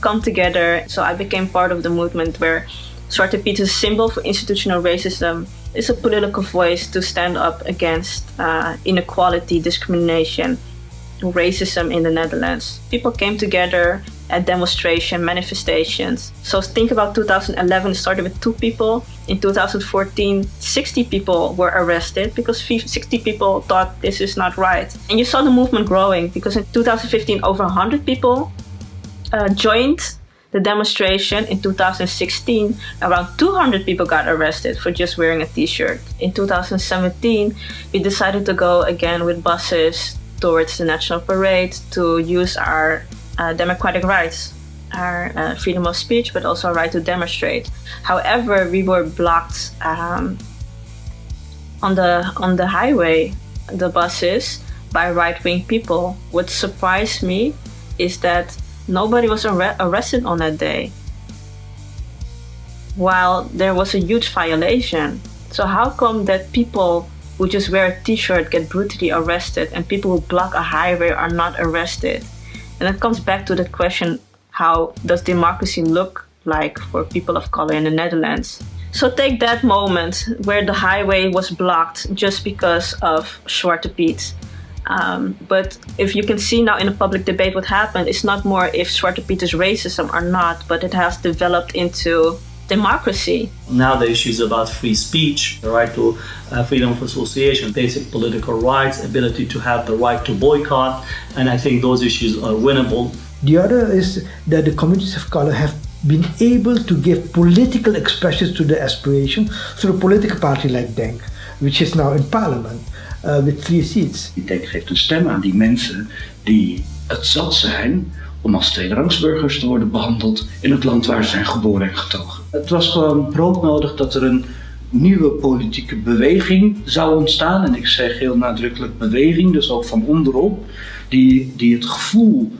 [SPEAKER 11] come together. So I became part of the movement where Zwarte Piet is a symbol for institutional racism. It's a political voice to stand up against inequality, discrimination, racism in the Netherlands. People came together at demonstration, manifestations. So think about 2011, it started with 2 people. In 2014, 60 people were arrested because 60 people thought this is not right. And you saw the movement growing, because in 2015, over 100 people joined the demonstration. In 2016, around 200 people got arrested for just wearing a t-shirt. In 2017, we decided to go again with buses towards the national parade to use our democratic rights, our freedom of speech, but also our right to demonstrate. However, we were blocked on the highway, the buses, by right-wing people. What surprised me is that nobody was arrested on that day, while there was a huge violation. So how come that people who just wear a t-shirt get brutally arrested, and people who block a highway are not arrested? And it comes back to the question, how does democracy look like for people of color in the Netherlands? So take that moment where the highway was blocked just because of Zwarte Piet. But if you can see now in the public debate what happened, it's not more if Zwarte Piet is racism or not, but it has developed into democracy.
[SPEAKER 9] Now the issue is about free speech, the right to freedom of association, basic political rights, ability to have the right to boycott, and I think those issues are winnable.
[SPEAKER 5] The other is that the communities of color have been able to give political expressions to their aspiration through a political party like DENK, which is now in parliament with 3 seats.
[SPEAKER 12] DENK geeft een stem aan die mensen die het zat zijn om als tweederangsburgers te worden behandeld in het land waar ze zijn geboren en getogen. Het was gewoon broodnodig dat er een nieuwe politieke beweging zou ontstaan. En ik zeg heel nadrukkelijk beweging, dus ook van onderop, die het gevoel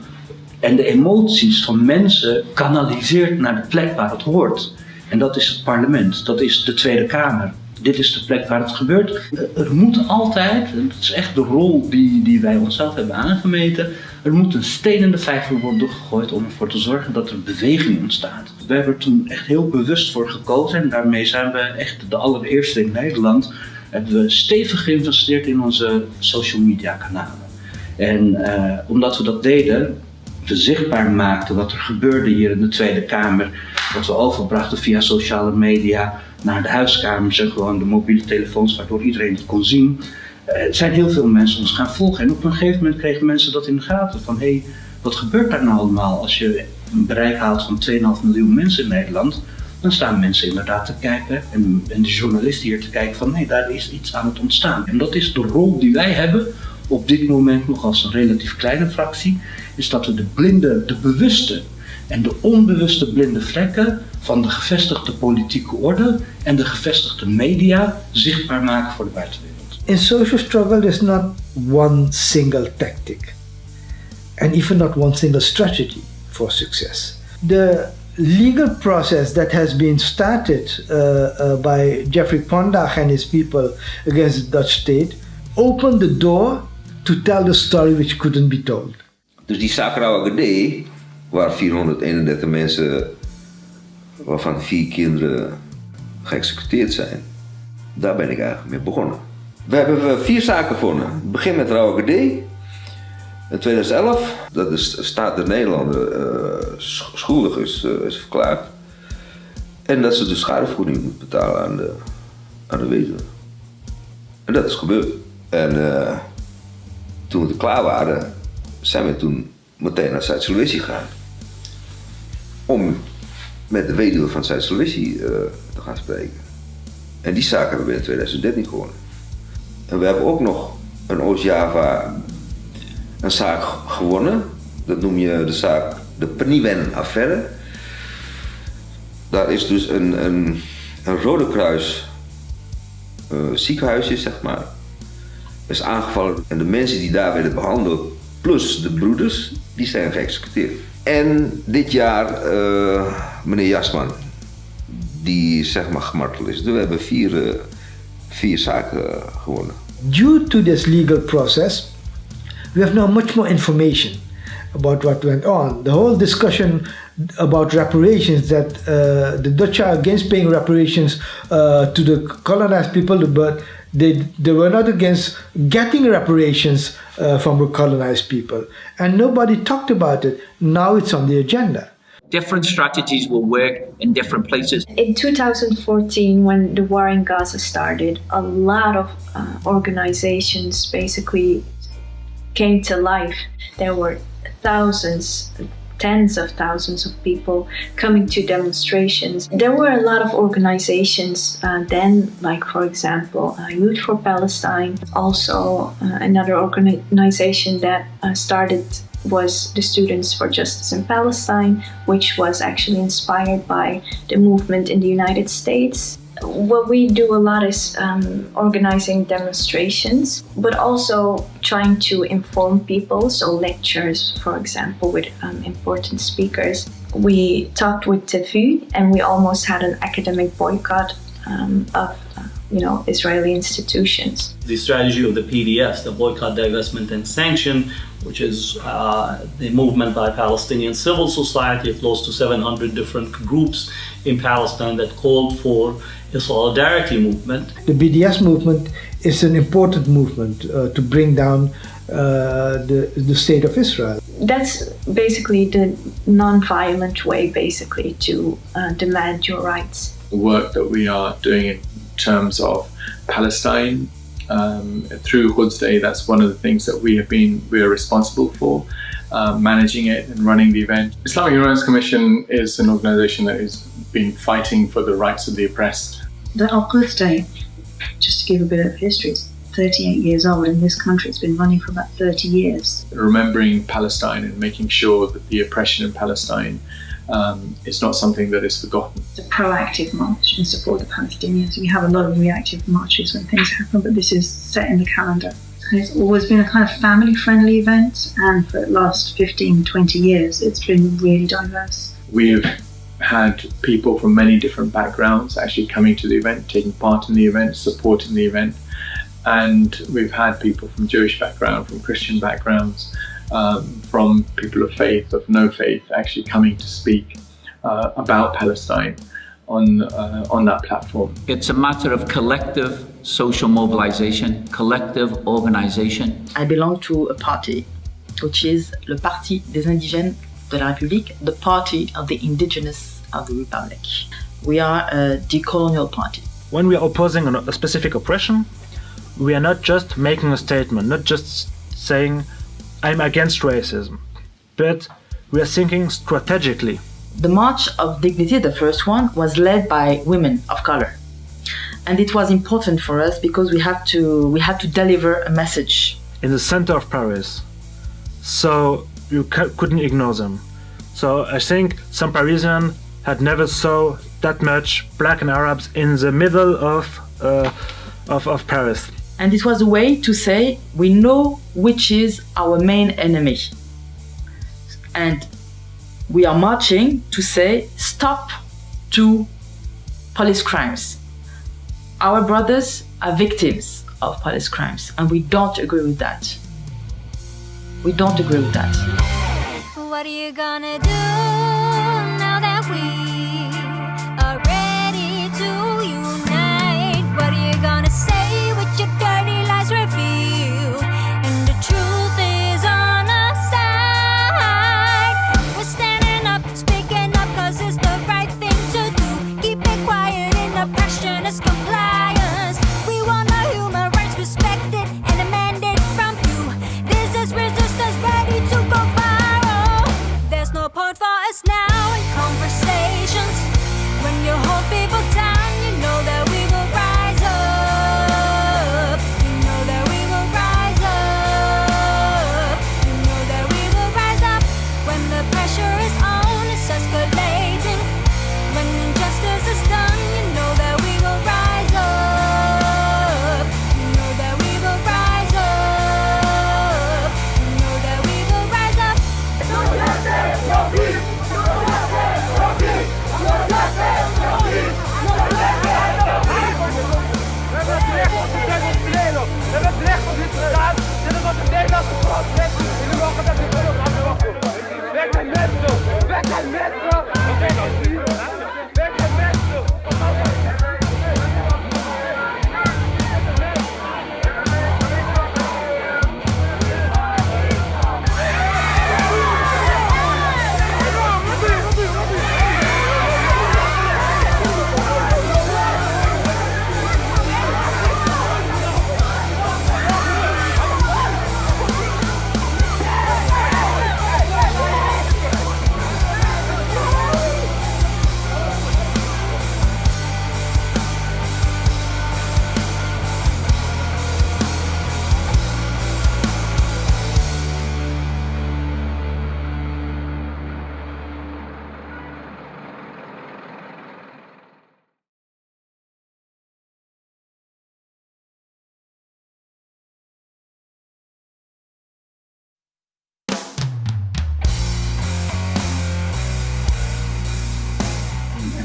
[SPEAKER 12] en de emoties van mensen kanaliseert naar de plek waar het hoort. En dat is het parlement, dat is de Tweede Kamer. Dit is de plek waar het gebeurt. Er moet altijd, en dat is echt de rol die wij onszelf hebben aangemeten, er moet een steen in de vijver worden gegooid om ervoor te zorgen dat er beweging ontstaat. We hebben er toen echt heel bewust voor gekozen en daarmee zijn we echt de allereerste in Nederland. Hebben we stevig geïnvesteerd in onze social media kanalen. En omdat we dat deden, we zichtbaar maakten wat er gebeurde hier in de Tweede Kamer, wat we overbrachten via sociale media naar de huiskamers en gewoon de mobiele telefoons, waardoor iedereen het kon zien. Er zijn heel veel mensen ons gaan volgen en op een gegeven moment kregen mensen dat in de gaten van hé, wat gebeurt daar nou allemaal als je een bereik haalt van 2,5 miljoen mensen in Nederland? Dan staan mensen inderdaad te kijken en de journalisten hier te kijken van hé, daar is iets aan het ontstaan. En dat is de rol die wij hebben op dit moment nog als een relatief kleine fractie, is dat we de bewuste en de onbewuste blinde vlekken van de gevestigde politieke orde en de gevestigde media zichtbaar maken voor de buitenwereld.
[SPEAKER 5] In social struggle, there's not one single tactic, and even not one single strategy for success. The legal process that has been started by Jeffrey Pondag and his people against the Dutch state opened the door to tell the story which couldn't be told.
[SPEAKER 13] Dus die zaak Rauwagedé, waar 431 mensen, waarvan 4 kinderen geëxecuteerd zijn, daar ben ik eigenlijk mee begonnen. We hebben 4 zaken gewonnen. Het begint met Rauwagedé in 2011, dat de staat der Nederlanden schuldig is verklaard. En dat ze de schadevergoeding moet betalen aan de weduwe. En dat is gebeurd. En toen we er klaar waren, zijn we toen meteen naar Zuid-Sulawesi gegaan. Om met de weduwe van Zuid-Sulawesi te gaan spreken. En die zaak hebben we in 2013 gewonnen. En we hebben ook nog in Oost-Java een zaak gewonnen. Dat noem je de zaak de Peniwen-affaire. Daar is dus een Rode Kruis ziekenhuisje, zeg maar, is aangevallen. En de mensen die daar werden behandeld, plus de broeders, die zijn geëxecuteerd. En dit jaar meneer Jasman, die zeg maar gemarteld is. We hebben vier zaken gewonnen.
[SPEAKER 5] Due to this legal process, we have now much more information about what went on. The whole discussion about reparations, that the Dutch are against paying reparations to the colonized people, but they were not against getting reparations from the colonized people. And nobody talked about it. Now it's on the agenda.
[SPEAKER 1] Different strategies will work in different places.
[SPEAKER 14] In 2014, when the war in Gaza started, a lot of organizations basically came to life. There were thousands, tens of thousands of people coming to demonstrations. There were a lot of organizations then, like for example, Youth for Palestine. Also, another organization that started was the Students for Justice in Palestine, which was actually inspired by the movement in the United States. What we do a lot is organizing demonstrations, but also trying to inform people, so lectures, for example, with important speakers. We talked with TVU, and we almost had an academic boycott of Israeli institutions.
[SPEAKER 9] The strategy of the PDS, the boycott, divestment and sanction, which is the movement by Palestinian civil society, close to 700 different groups in Palestine that called for a solidarity movement.
[SPEAKER 5] The BDS movement is an important movement to bring down the state of Israel.
[SPEAKER 14] That's basically the non-violent way, basically, to demand your rights.
[SPEAKER 8] The work that we are doing in terms of Palestine through Hoods Day, that's one of the things that we are responsible for, managing it and running the event. Islamic Human Rights Commission is an organisation that has been fighting for the rights of the oppressed.
[SPEAKER 7] The Hoods Day, just to give a bit of history, it's 38 years old in this country. It's been running for about 30 years.
[SPEAKER 8] Remembering Palestine and making sure that the oppression in Palestine is not something that is forgotten.
[SPEAKER 7] It's a proactive march in support of the Palestinians. We have a lot of reactive marches when things happen, but this is set in the calendar. It's always been a kind of family-friendly event, and for the last 15, 20 years, it's been really diverse.
[SPEAKER 8] We have had people from many different backgrounds actually coming to the event, taking part in the event, supporting the event. And we've had people from Jewish background, from Christian backgrounds, from people of faith, of no faith, actually coming to speak about Palestine on that platform.
[SPEAKER 1] It's a matter of collective social mobilization, collective organization.
[SPEAKER 3] I belong to a party, which is le Parti des Indigènes de la République, the party of the indigenous of the Republic. We are a decolonial party.
[SPEAKER 2] When we are opposing a specific oppression, we are not just making a statement, not just saying, I'm against racism, but we are thinking strategically.
[SPEAKER 3] The March of Dignity, the first one, was led by women of color. And it was important for us because we had to deliver a message.
[SPEAKER 2] In the center of Paris. So you couldn't ignore them. So I think some Parisians had never saw that much black and Arabs in the middle of Paris.
[SPEAKER 3] And it was a way to say, we know which is our main enemy. And we are marching to say, stop to police crimes. Our brothers are victims of police crimes, and we don't agree with that. We don't agree with that.
[SPEAKER 4] What are you gonna do now that we are ready to unite? What are you gonna say with your dirty lies revealed? And the truth is on our side. We're standing up, speaking up, cause it's the right thing to do. Keep it quiet in the passion is compliance. We want our human rights respected and a mandate from you. This is resistance ready to go viral. There's no point for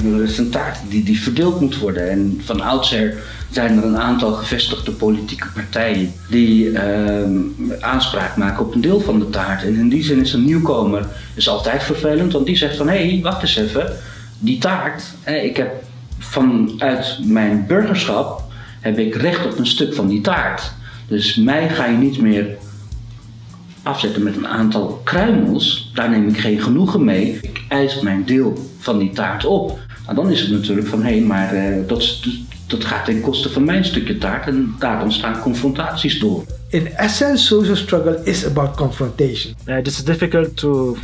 [SPEAKER 12] Er is een taart die verdeeld moet worden. En van oudsher zijn er een aantal gevestigde politieke partijen die aanspraak maken op een deel van de taart. En in die zin is een nieuwkomer is altijd vervelend, want die zegt van hé, wacht eens even, die taart, ik heb vanuit mijn burgerschap heb ik recht op een stuk van die taart. Dus mij ga je niet meer afzetten met een aantal kruimels, daar neem ik geen genoegen mee. Ik eis mijn deel van die taart op. Nou, dan is het natuurlijk van hé, maar dat gaat ten koste van mijn stukje taart en daar ontstaan confrontaties door.
[SPEAKER 5] In essence, social struggle is about confrontation.
[SPEAKER 2] This is difficult to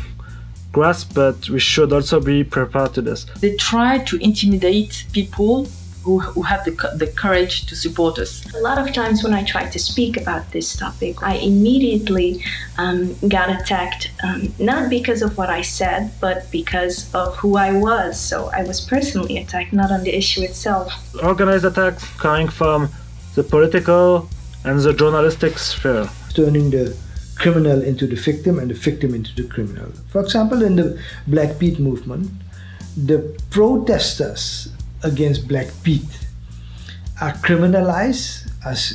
[SPEAKER 2] grasp, but we should also be prepared to this.
[SPEAKER 3] They try to intimidate people who have the courage to support us.
[SPEAKER 14] A lot of times when I tried to speak about this topic, I immediately got attacked, not because of what I said, but because of who I was. So I was personally attacked, not on the issue itself.
[SPEAKER 2] Organized attacks coming from the political and the journalistic sphere.
[SPEAKER 5] Turning the criminal into the victim and the victim into the criminal. For example, in the Black Pete movement, the protesters against Black Pete are criminalized,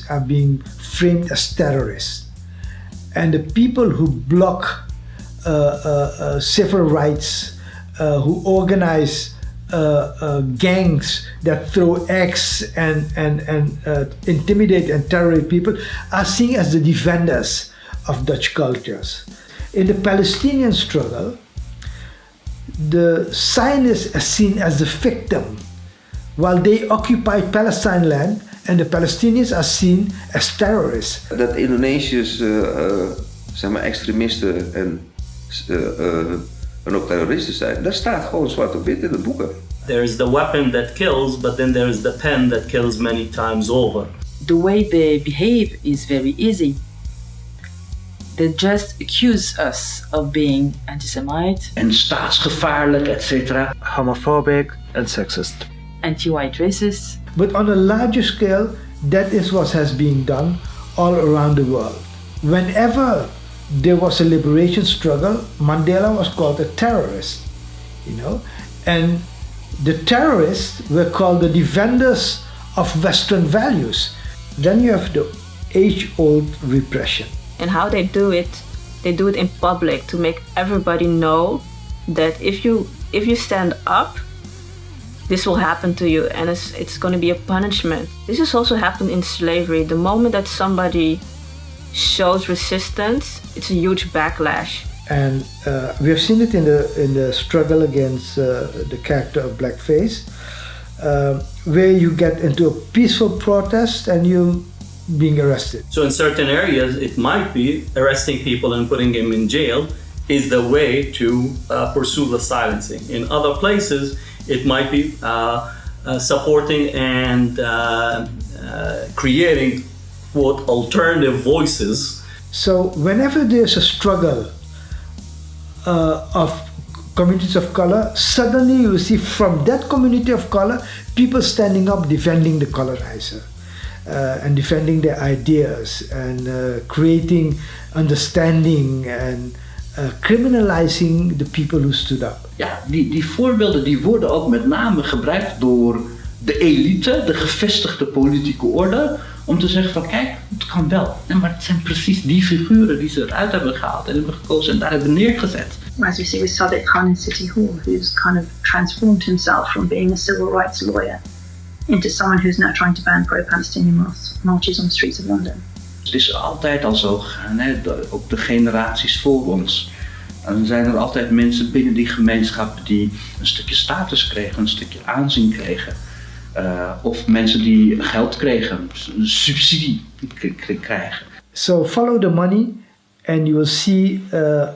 [SPEAKER 5] are being framed as terrorists. And the people who block civil rights, who organize gangs that throw eggs and intimidate and terrorize people are seen as the defenders of Dutch cultures. In the Palestinian struggle, the Zionists are seen as the victim, while they occupied Palestine land and the Palestinians are seen as terrorists.
[SPEAKER 13] Dat Indonesiërs zeg maar extremisten en ook terroristen zijn, dat staat gewoon zwart op wit in de boeken.
[SPEAKER 9] There is the weapon that kills, but then there is the pen that kills many times over.
[SPEAKER 3] The way they behave is very easy. They just accuse us of being anti-Semite.
[SPEAKER 12] En staatsgevaarlijk, etc.
[SPEAKER 2] Homophobic and sexist.
[SPEAKER 3] Anti-white racist.
[SPEAKER 5] But on a larger scale, that is what has been done all around the world. Whenever there was a liberation struggle, Mandela was called a terrorist, you know, and the terrorists were called the defenders of Western values. Then you have the age-old repression.
[SPEAKER 11] And how they do it in public to make everybody know that if you stand up, this will happen to you, and it's going to be a punishment. This has also happened in slavery. The moment that somebody shows resistance, it's a huge backlash.
[SPEAKER 5] And we have seen it in the struggle against the character of Blackface, where you get into a peaceful protest and you being arrested.
[SPEAKER 9] So in certain areas, it might be arresting people and putting them in jail is the way to pursue the silencing. In other places, it might be supporting and creating, quote, alternative voices.
[SPEAKER 5] So whenever there's a struggle of communities of color, suddenly you see from that community of color, people standing up defending the colonizer. And defending their ideas and creating understanding and criminalizing the people who stood up.
[SPEAKER 12] Ja, die voorbeelden die worden ook met name gebruikt door de elite, de gevestigde politieke orde, om te zeggen van kijk, het kan wel. Nee, maar het zijn precies die figuren die ze eruit hebben gehaald en hebben gekozen en daar hebben neergezet.
[SPEAKER 7] As we see with Sadiq Khan in City Hall, who's kind of transformed himself from being a civil rights lawyer into someone who's now trying to ban pro-Palestinian marches on the streets of London.
[SPEAKER 12] Het is altijd al zo gegaan, hè? Ook de generaties voor ons. En dan zijn er altijd mensen binnen die gemeenschap die een stukje status kregen, een stukje aanzien kregen. Of mensen die geld kregen, een subsidie krijgen.
[SPEAKER 5] So follow the money and you will see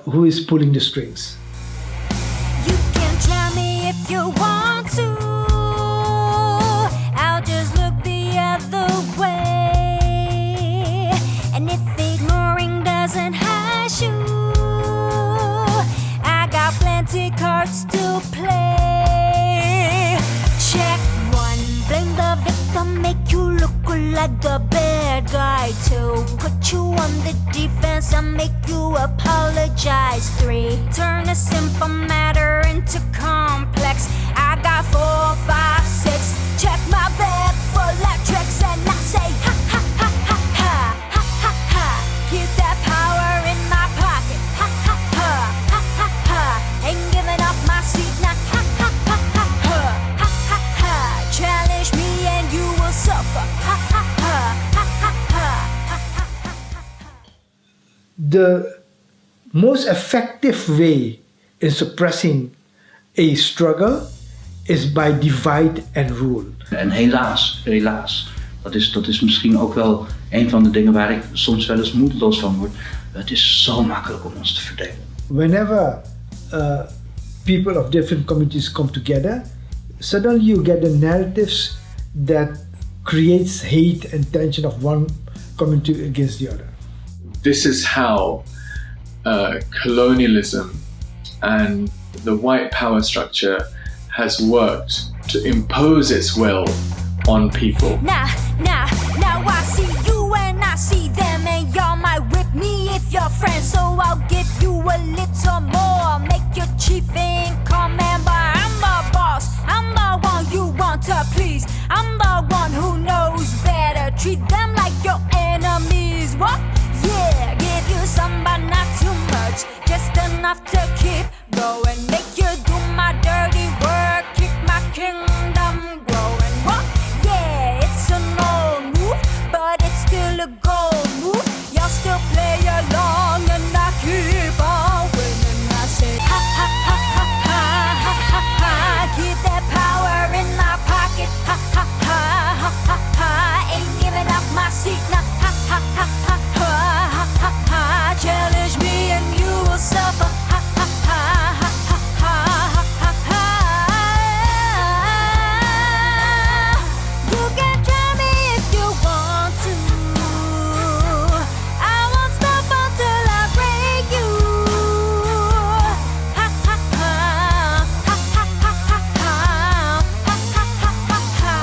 [SPEAKER 5] who is pulling the strings.
[SPEAKER 4] You can try me if you want to. I'll just look the other way. And if ignoring doesn't hash you, I got plenty cards to play. Check one, blame the victim. I'll make you look like the bad guy. 2, put you on the defense, I'll make you apologize. 3, turn a simple matter into complex. I got 4, 5, 6, check my bag full of tricks, and I say ha ha ha ha ha ha ha ha. Keep that power in my pocket, ha ha ha ha ha ha. Ain't giving up my seat now, ha ha ha ha ha ha ha ha. Challenge me and you will suffer, ha ha ha ha ha ha ha ha.
[SPEAKER 5] The most effective way in suppressing a struggle is by divide and rule.
[SPEAKER 12] En helaas, dat is misschien ook wel een van de dingen waar ik soms wel eens moedeloos van word. Het is zo makkelijk om ons te verdelen.
[SPEAKER 5] Whenever people of different communities come together, suddenly you get the narratives that creates hate and tension of one community against the other.
[SPEAKER 8] This is how colonialism and the white power structure has worked to impose its will on people.
[SPEAKER 4] Now I see you and I see them, and y'all might whip me if you're friends, so I'll give you a little more. Make your chief in command, but I'm the boss. I'm the one you want to please. I'm the one who knows better. Treat them like your enemies. What? Yeah, give you some but not too much, just enough to keep going. Make you do my dirty work, keep my kingdom growing. What? Yeah, it's an old move, but it's still a gold move. Y'all still play along and I keep on winning. I say ha ha ha ha ha ha ha ha. Keep that power in my pocket. Ha ha ha ha ha ha. Ain't giving up my seat now. Ha ha ha ha ha ha ha ha. Challenge me and you will suffer. Ha ha ha ha ha ha ha ha. You can try me if you want to. I won't stop until I break you. Ha ha ha ha ha ha ha ha ha ha ha ha.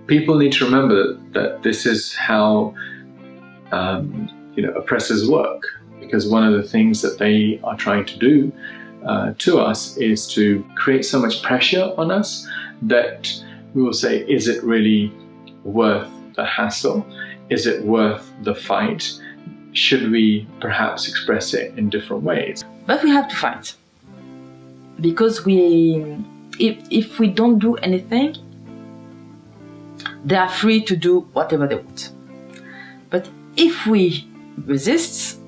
[SPEAKER 8] People need to remember that this is how oppressors work, because one of the things that they are trying to do to us is to create so much pressure on us that we will say, is it really worth the hassle? Is it worth the fight? Should we perhaps express it in different ways?
[SPEAKER 3] But we have to fight, because if we don't do anything, they are free to do whatever they want. But if we resist,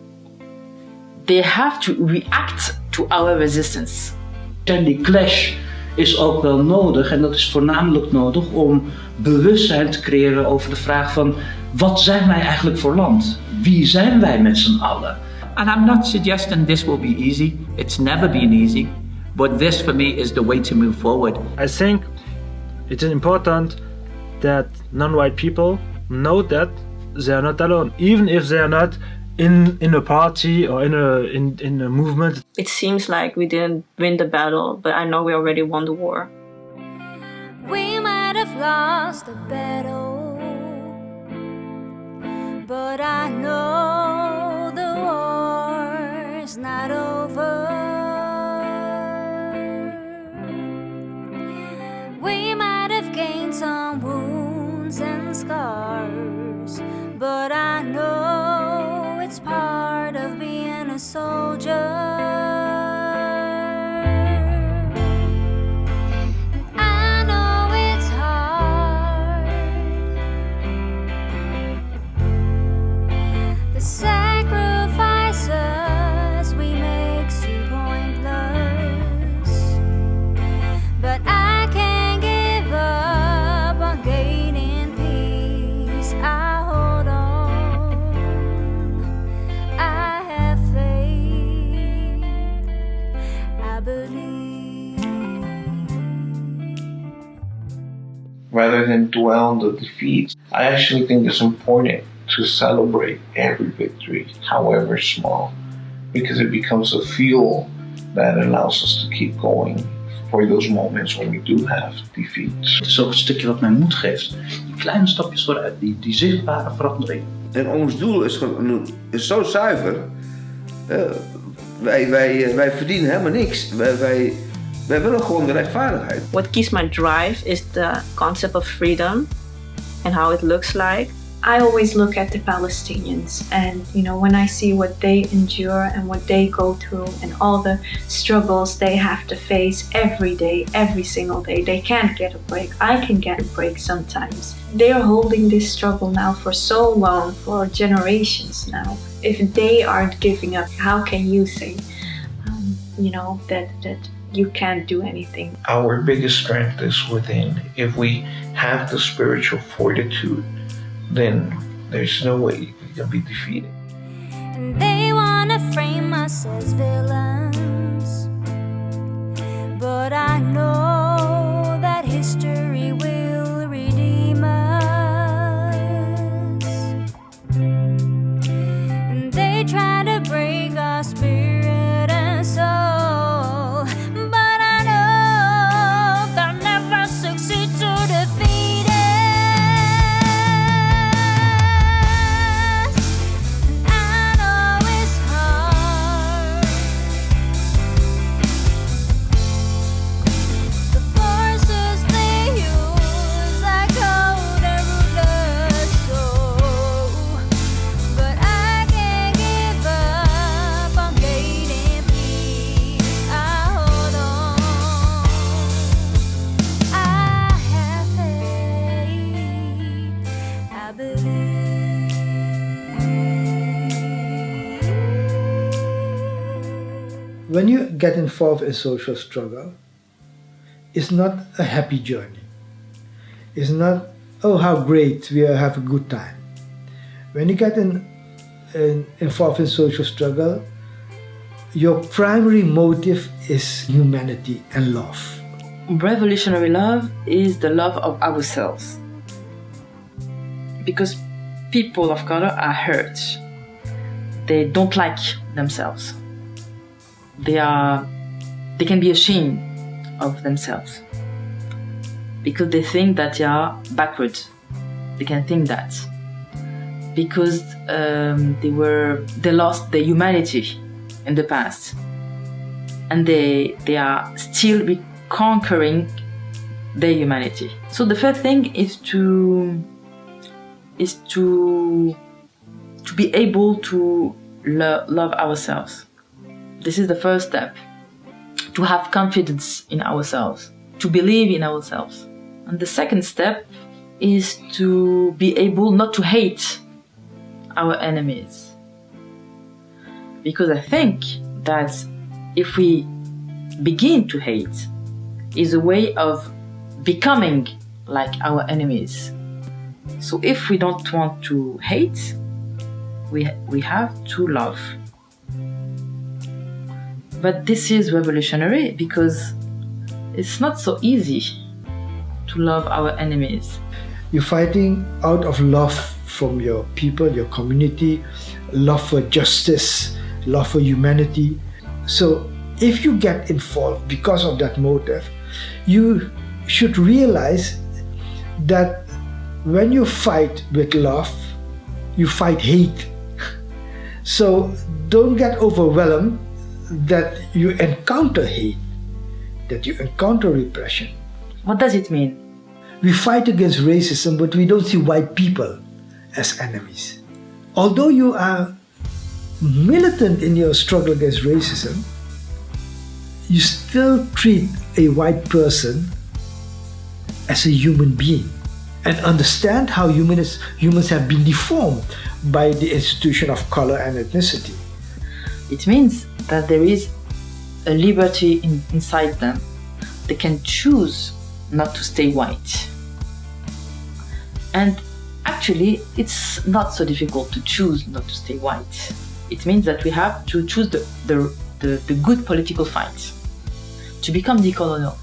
[SPEAKER 3] they have to react to our resistance.
[SPEAKER 12] En die clash is ook wel nodig, en dat is voornamelijk nodig om bewustzijn te creëren over de vraag van wat zijn wij eigenlijk voor land? Wie zijn wij met z'n allen?
[SPEAKER 1] And I'm not suggesting this will be easy. It's never been easy. But this for me is the way to move forward.
[SPEAKER 2] I think it is important that non-white people know that they are not alone, even if they are not in a party or in a movement.
[SPEAKER 11] It seems like we didn't win the battle, but I know we already won the war.
[SPEAKER 4] We might have lost the battle, but I know the war's not over. We might have gained some wounds and scars, but I know it's part of being a soldier. Sacrifices we make seem pointless, but I can't give up on gaining peace. I hold on, I have faith.
[SPEAKER 6] rather than dwell on the defeats. I actually think it's important to celebrate every victory, however small, because it becomes a fuel that allows us to keep going for those moments when we do have defeats.
[SPEAKER 12] Het is ook een stukje wat mij moed geeft. Die kleine stapjes vooruit, die zichtbare verandering.
[SPEAKER 13] En ons doel is zo zuiver. Wij verdienen helemaal niks. Wij willen gewoon de rechtvaardigheid.
[SPEAKER 11] What keeps my drive is the concept of freedom and how it looks like.
[SPEAKER 14] I always look at the Palestinians, and when I see what they endure and what they go through and all the struggles they have to face every day, every single day, they can't get a break. I can get a break sometimes. They are holding this struggle now for so long, for generations now. If they aren't giving up, how can you say, that you can't do anything?
[SPEAKER 6] Our biggest strength is within. If we have the spiritual fortitude, then there's no way we can be defeated.
[SPEAKER 4] And they wanna frame us as villains, but I know that history will redeem us. And they try to break our spirit and soul, but I know they'll never succeed to defeat it.
[SPEAKER 5] When you get involved in social struggle, it's not a happy journey. It's not, oh, how great, we have a good time. When you get involved in social struggle, your primary motive is humanity and love.
[SPEAKER 3] Revolutionary love is the love of ourselves. Because people of color are hurt. They don't like themselves. They can be ashamed of themselves because they think that they are backwards. They can think that because they lost their humanity in the past, and they are still reconquering their humanity. So the first thing is to be able to love ourselves. This is the first step, to have confidence in ourselves, to believe in ourselves. And the second step is to be able not to hate our enemies. Because I think that if we begin to hate, is a way of becoming like our enemies. So if we don't want to hate, we have to love. But this is revolutionary because it's not so easy to love our enemies.
[SPEAKER 5] You're fighting out of love from your people, your community, love for justice, love for humanity. So if you get involved because of that motive, you should realize that when you fight with love, you fight hate. So don't get overwhelmed that you encounter hate, that you encounter repression.
[SPEAKER 3] What does it mean?
[SPEAKER 5] We fight against racism, but we don't see white people as enemies. Although you are militant in your struggle against racism, you still treat a white person as a human being and understand how humans have been deformed by the institution of color and ethnicity.
[SPEAKER 3] It means that there is a liberty inside them. They can choose not to stay white. And actually, it's not so difficult to choose not to stay white. It means that we have to choose the good political fight to become decolonial.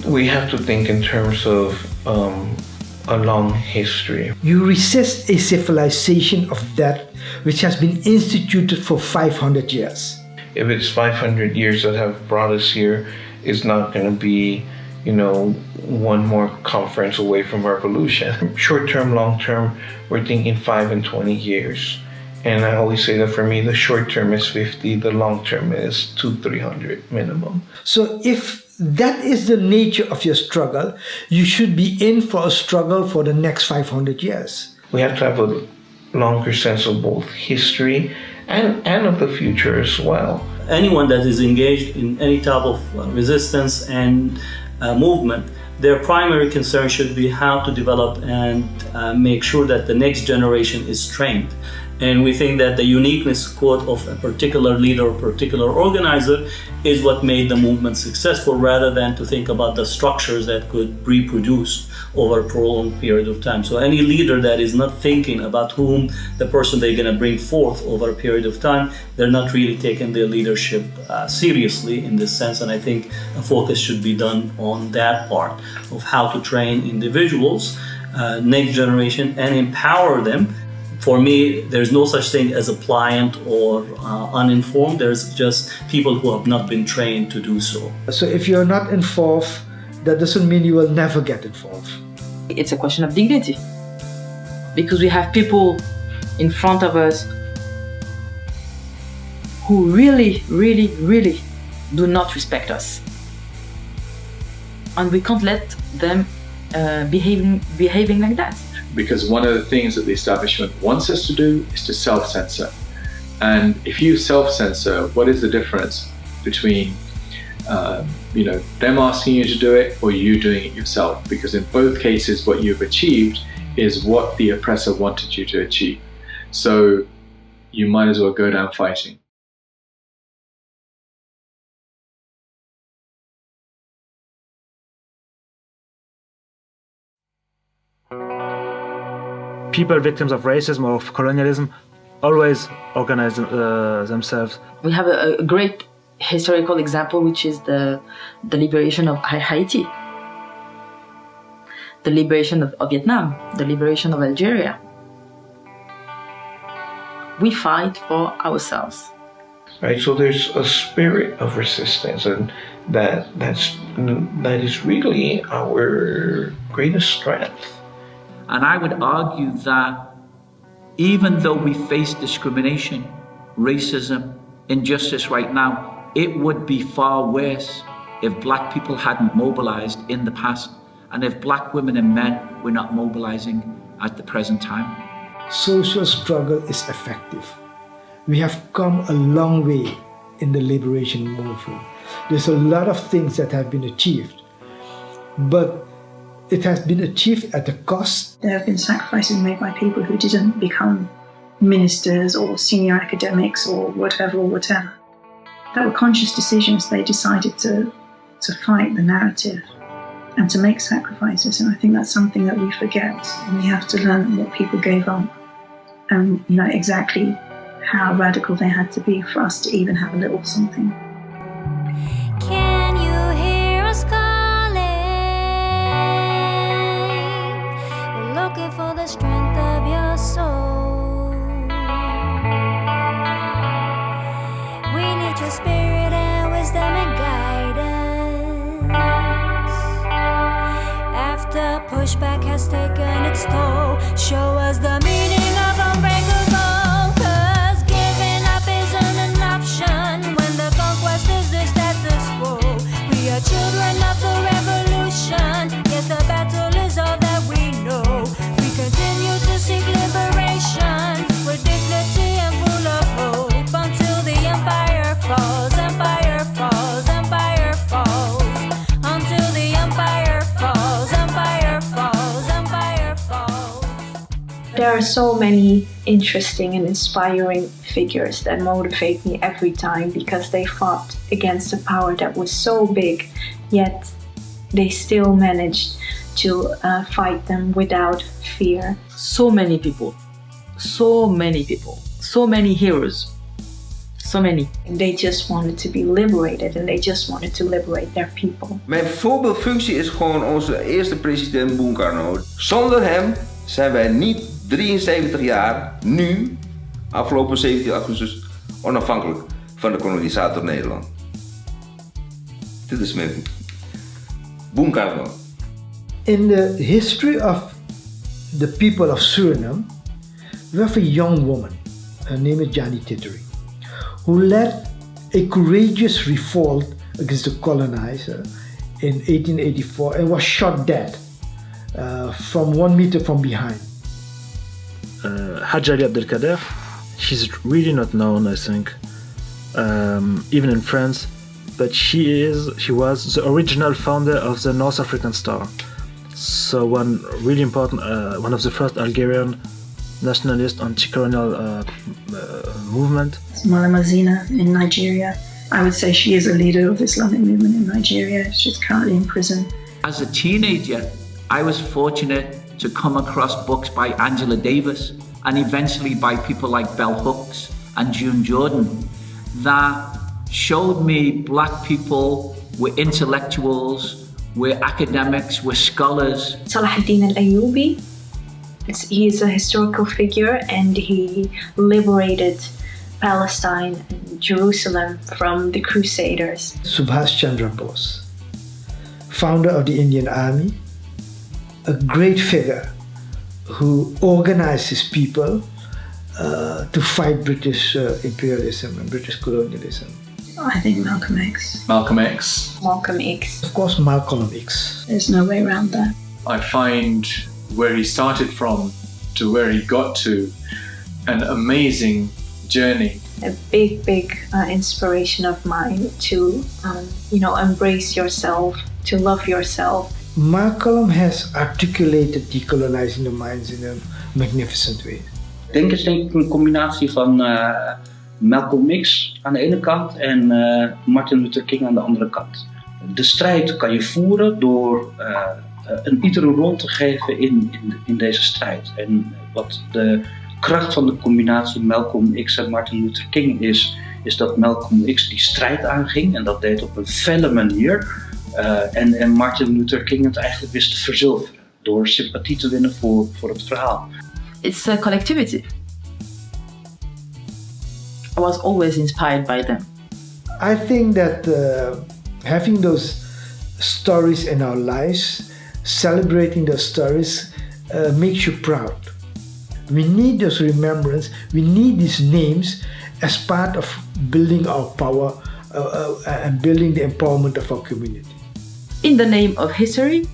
[SPEAKER 6] We have to think in terms of a long history.
[SPEAKER 5] You resist a civilization of that which has been instituted for 500 years.
[SPEAKER 6] If it's 500 years that have brought us here, it's not going to be, one more conference away from revolution. Short term, long term, we're thinking 5 and 20 years. And I always say that for me, the short term is 50, the long term is 200-300 minimum.
[SPEAKER 5] So if that is the nature of your struggle, you should be in for a struggle for the next 500 years.
[SPEAKER 6] We have to have a longer sense of both history and of the future as well.
[SPEAKER 9] Anyone that is engaged in any type of resistance and movement, their primary concern should be how to develop and make sure that the next generation is trained. And we think that the uniqueness, quote, of a particular leader or particular organizer is what made the movement successful, rather than to think about the structures that could reproduce over a prolonged period of time. So any leader that is not thinking about whom the person they're going to bring forth over a period of time, they're not really taking their leadership seriously in this sense. And I think a focus should be done on that part of how to train individuals, next generation, and empower them. For me, there's no such thing as a pliant or uninformed. There's just people who have not been trained to do so.
[SPEAKER 5] So if you're not involved, that doesn't mean you will never get involved.
[SPEAKER 3] It's a question of dignity. Because we have people in front of us who really, really, really do not respect us. And we can't let them behaving like that.
[SPEAKER 8] Because one of the things that the establishment wants us to do is to self-censor. And if you self-censor, what is the difference between them asking you to do it or you doing it yourself? Because in both cases, what you've achieved is what the oppressor wanted you to achieve. So you might as well go down fighting.
[SPEAKER 2] People victims of racism or of colonialism always organize themselves.
[SPEAKER 3] We have a great historical example, which is the liberation of Haiti, the liberation of Vietnam, the liberation of Algeria. We fight for ourselves.
[SPEAKER 6] Right, so there's a spirit of resistance, and that is really our greatest strength.
[SPEAKER 1] And I would argue that even though we face discrimination, racism, injustice right now, it would be far worse if black people hadn't mobilized in the past, and if black women and men were not mobilizing at the present time.
[SPEAKER 5] Social struggle is effective. We have come a long way in the liberation movement. There's a lot of things that have been achieved, but it has been achieved at a cost.
[SPEAKER 7] There have been sacrifices made by people who didn't become ministers or senior academics or whatever. That were conscious decisions. They decided to fight the narrative and to make sacrifices. And I think that's something that we forget. And we have to learn what people gave up and exactly how radical they had to be for us to even have a little something.
[SPEAKER 4] Can you hear us calling? We're looking for the strength of your soul. We need your spirit and wisdom and guidance. After pushback has taken its toll, show us the meaning of unbreakable. 'Cause giving up isn't an option when the conquest is the status quo. We are children of the revolution. Yes, the battle is all that we know. We continue to seek liberation with dignity and full of hope until the empire falls, empire falls, empire falls. Until the empire falls, empire falls, empire falls.
[SPEAKER 14] There are so many interesting and inspiring figures that motivate me every time because they fought against a power that was so big, yet they still managed to fight them without fear.
[SPEAKER 3] So many people, so many heroes, So many.
[SPEAKER 14] They just wanted to be liberated and they just wanted to liberate their people.
[SPEAKER 13] Mijn voorbeeldfunctie is gewoon onze eerste president Boenkarno. Zonder hem zijn wij niet 73 jaar, nu, afgelopen 17 augustus, onafhankelijk van de kolonisator Nederland. Dit is mijn Boenkarno.
[SPEAKER 5] In the history of the people of Suriname, we have a young woman, her name is Jani Tittery, who led a courageous revolt against the colonizer in 1884 and was shot dead from 1 meter from behind.
[SPEAKER 2] Hajj Ali Abdelkader, she's really not known, I think, even in France, but she was the original founder of the North African Star. So one really important, one of the first Algerian nationalist anti-colonial movement.
[SPEAKER 7] Malama Zina in Nigeria. I would say she is a leader of the Islamic movement in Nigeria. She's currently in prison.
[SPEAKER 1] As a teenager, I was fortunate to come across books by Angela Davis and eventually by people like Bell Hooks and June Jordan that showed me black people were intellectuals, we're academics, we're scholars.
[SPEAKER 14] Salah ad-Din al-Ayyubi, he is a historical figure and he liberated Palestine and Jerusalem from the Crusaders.
[SPEAKER 5] Subhash Chandra Bose, founder of the Indian Army, a great figure who organized his people to fight British imperialism and British colonialism.
[SPEAKER 7] I think Malcolm X.
[SPEAKER 8] Malcolm X.
[SPEAKER 14] Malcolm X.
[SPEAKER 5] Of course, Malcolm X.
[SPEAKER 7] There's no way around that.
[SPEAKER 8] I find where he started from to where he got to an amazing journey.
[SPEAKER 14] A big inspiration of mine to, embrace yourself, to love yourself.
[SPEAKER 5] Malcolm has articulated decolonizing the minds in a magnificent way.
[SPEAKER 12] Ik denk het is een combinatie van Malcolm X aan de ene kant en Martin Luther King aan de andere kant. De strijd kan je voeren door ieder een rol te geven in deze strijd. En wat de kracht van de combinatie Malcolm X en Martin Luther King is dat Malcolm X die strijd aanging en dat deed op een felle manier. En Martin Luther King het eigenlijk wist te verzilveren door sympathie te winnen voor het verhaal.
[SPEAKER 3] It's a collectivity. I was always inspired by them.
[SPEAKER 5] I think that having those stories in our lives, celebrating those stories, makes you proud. We need this remembrance, we need these names as part of building our power and building the empowerment of our community.
[SPEAKER 3] In the name of history,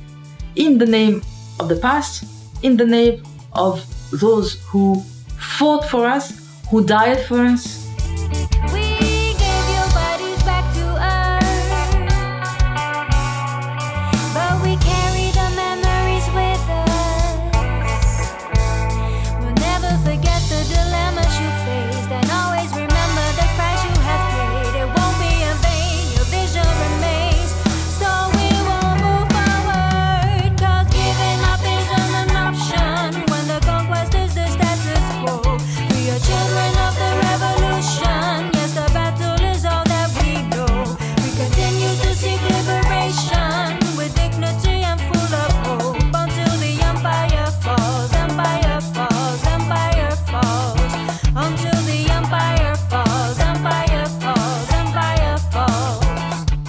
[SPEAKER 3] in the name of the past, in the name of those who fought for us, who died for us.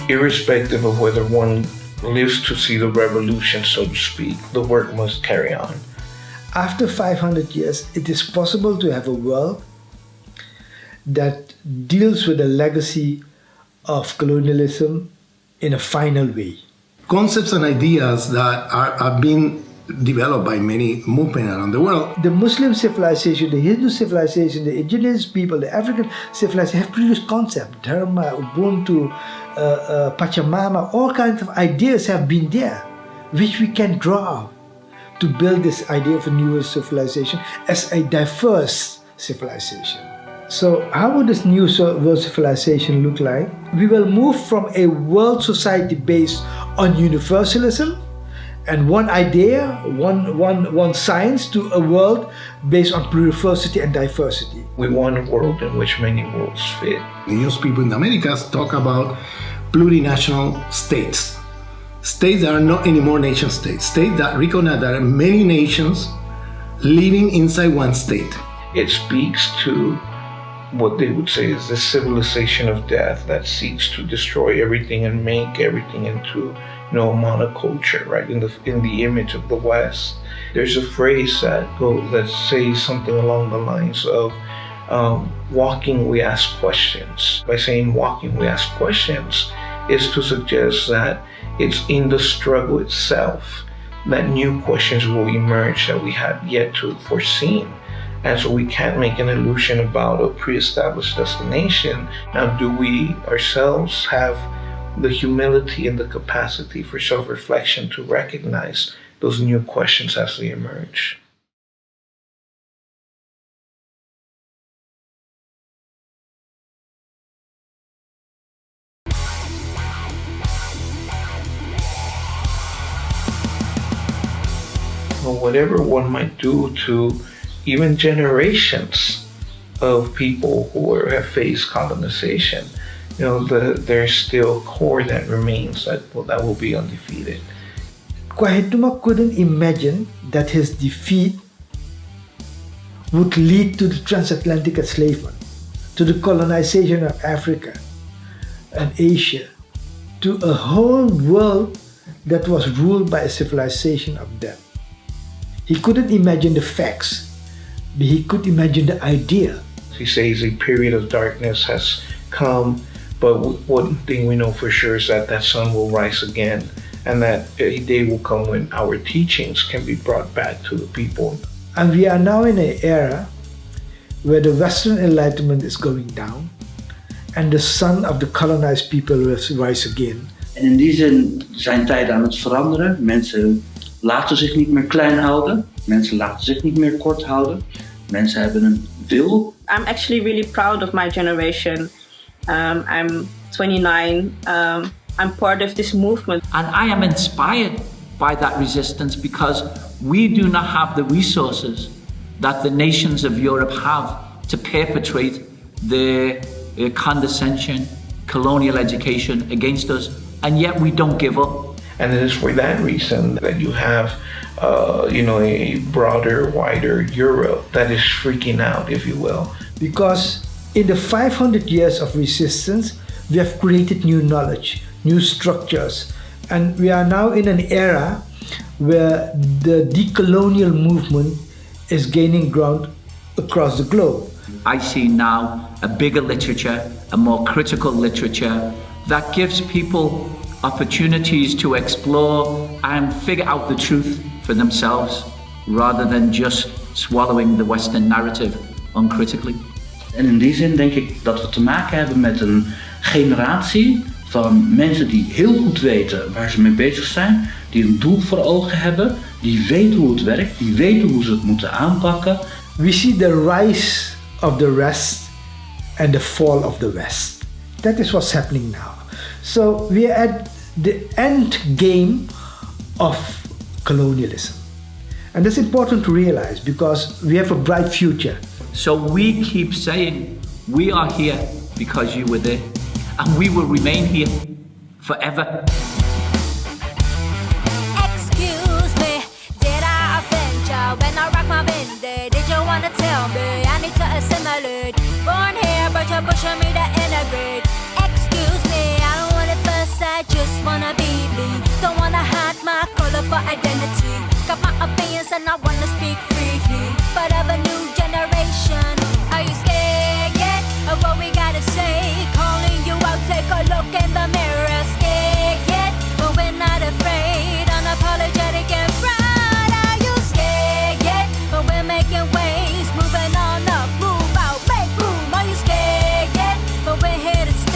[SPEAKER 6] Irrespective of whether one lives to see the revolution, so to speak, the work must carry on.
[SPEAKER 5] After 500 years, it is possible to have a world that deals with the legacy of colonialism in a final way.
[SPEAKER 10] Concepts and ideas that are being developed by many movements around the world.
[SPEAKER 5] The Muslim civilization, the Hindu civilization, the indigenous people, the African civilization have produced concepts. Dharma, Ubuntu, Pachamama, all kinds of ideas have been there, which we can draw to build this idea of a newer civilization as a diverse civilization. So how would this new world civilization look like? We will move from a world society based on universalism and one idea, one science to a world based on plurality and diversity.
[SPEAKER 6] We want a world in which many worlds fit.
[SPEAKER 10] Indigenous people in the Americas talk about plurinational states. States that are not anymore nation states. States that recognize that there are many nations living inside one state.
[SPEAKER 6] It speaks to what they would say is the civilization of death that seeks to destroy everything and make everything into a monoculture, right? In the image of the West. There's a phrase that says something along the lines of walking we ask questions. By saying walking we ask questions is to suggest that it's in the struggle itself that new questions will emerge that we had yet to foreseen. And so we can't make an illusion about a pre-established destination. Now, do we ourselves have the humility and the capacity for self-reflection to recognize those new questions as they emerge? Well, whatever one might do to even generations of people who have faced colonization, there's still a core that remains that will be undefeated.
[SPEAKER 5] Kwahituma couldn't imagine that his defeat would lead to the transatlantic enslavement, to the colonization of Africa and Asia, to a whole world that was ruled by a civilization of death. He couldn't imagine the facts, but he could imagine the idea.
[SPEAKER 6] He says a period of darkness has come, but one thing we know for sure is that sun will rise again, and that a day will come when our teachings can be brought back to the people.
[SPEAKER 5] And we are now in an era where the Western Enlightenment is going down, and the sun of the colonized people will rise again.
[SPEAKER 12] En in die zin zijn tijden aan het veranderen. Mensen laten zich niet meer klein houden. Mensen laten zich niet meer kort houden. Mensen hebben een wil.
[SPEAKER 11] I'm actually really proud of my generation. I'm 29. I'm part of this movement.
[SPEAKER 1] And I am inspired by that resistance because we do not have the resources that the nations of Europe have to perpetrate their condescension, colonial education against us, and yet we don't give up.
[SPEAKER 6] And it is for that reason that you have a broader, wider Europe that is freaking out, if you will.
[SPEAKER 5] Because in the 500 years of resistance, we have created new knowledge, new structures, and we are now in an era where the decolonial movement is gaining ground across the globe.
[SPEAKER 1] I see now a bigger literature, a more critical literature that gives people opportunities to explore and figure out the truth for themselves rather than just swallowing the Western narrative uncritically.
[SPEAKER 12] En in die zin denk ik dat we te maken hebben met een generatie van mensen die heel goed weten waar ze mee bezig zijn, die een doel voor ogen hebben, die weten hoe het werkt, die weten hoe ze het moeten aanpakken.
[SPEAKER 5] We see the rise of the West and the fall of the West. That is what's happening now. So we are at the end game of colonialism. And that's important to realize because we have a bright future.
[SPEAKER 1] So we keep saying, we are here because you were there, and we will remain here forever.
[SPEAKER 4] Excuse me, did I offend ya when I rock my bindi? Did you wanna tell me I need to assimilate? Born here, but you're pushing me to integrate. Excuse me, I don't want it first, I just wanna be me. Don't wanna hide my color for identity. Got my opinions and I wanna speak freely. But of a new generation, are you scared yet of what we gotta say? Calling you out, take a look in the mirror. Scared yet, but we're not afraid. Unapologetic and proud. Are you scared yet? But we're making waves, moving on up, move out, make room. Are you scared yet? But we're here to stay.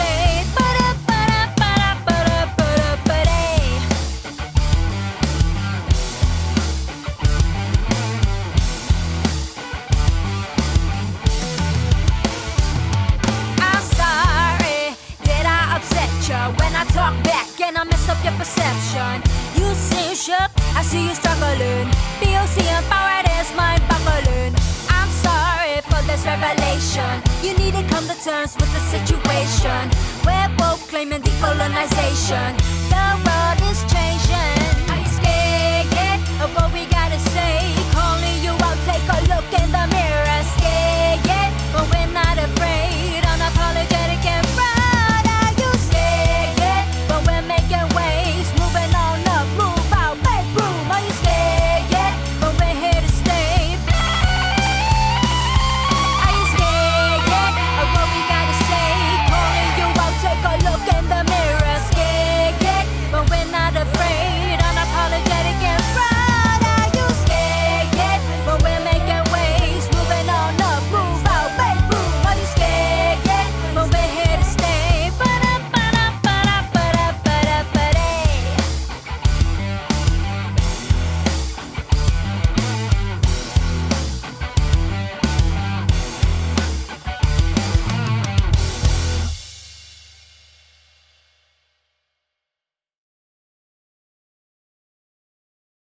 [SPEAKER 4] see you struggling. POC empowered is mind buckling. I'm sorry for this revelation. You need to come to terms with the situation. We're both claiming decolonization. The world is changing.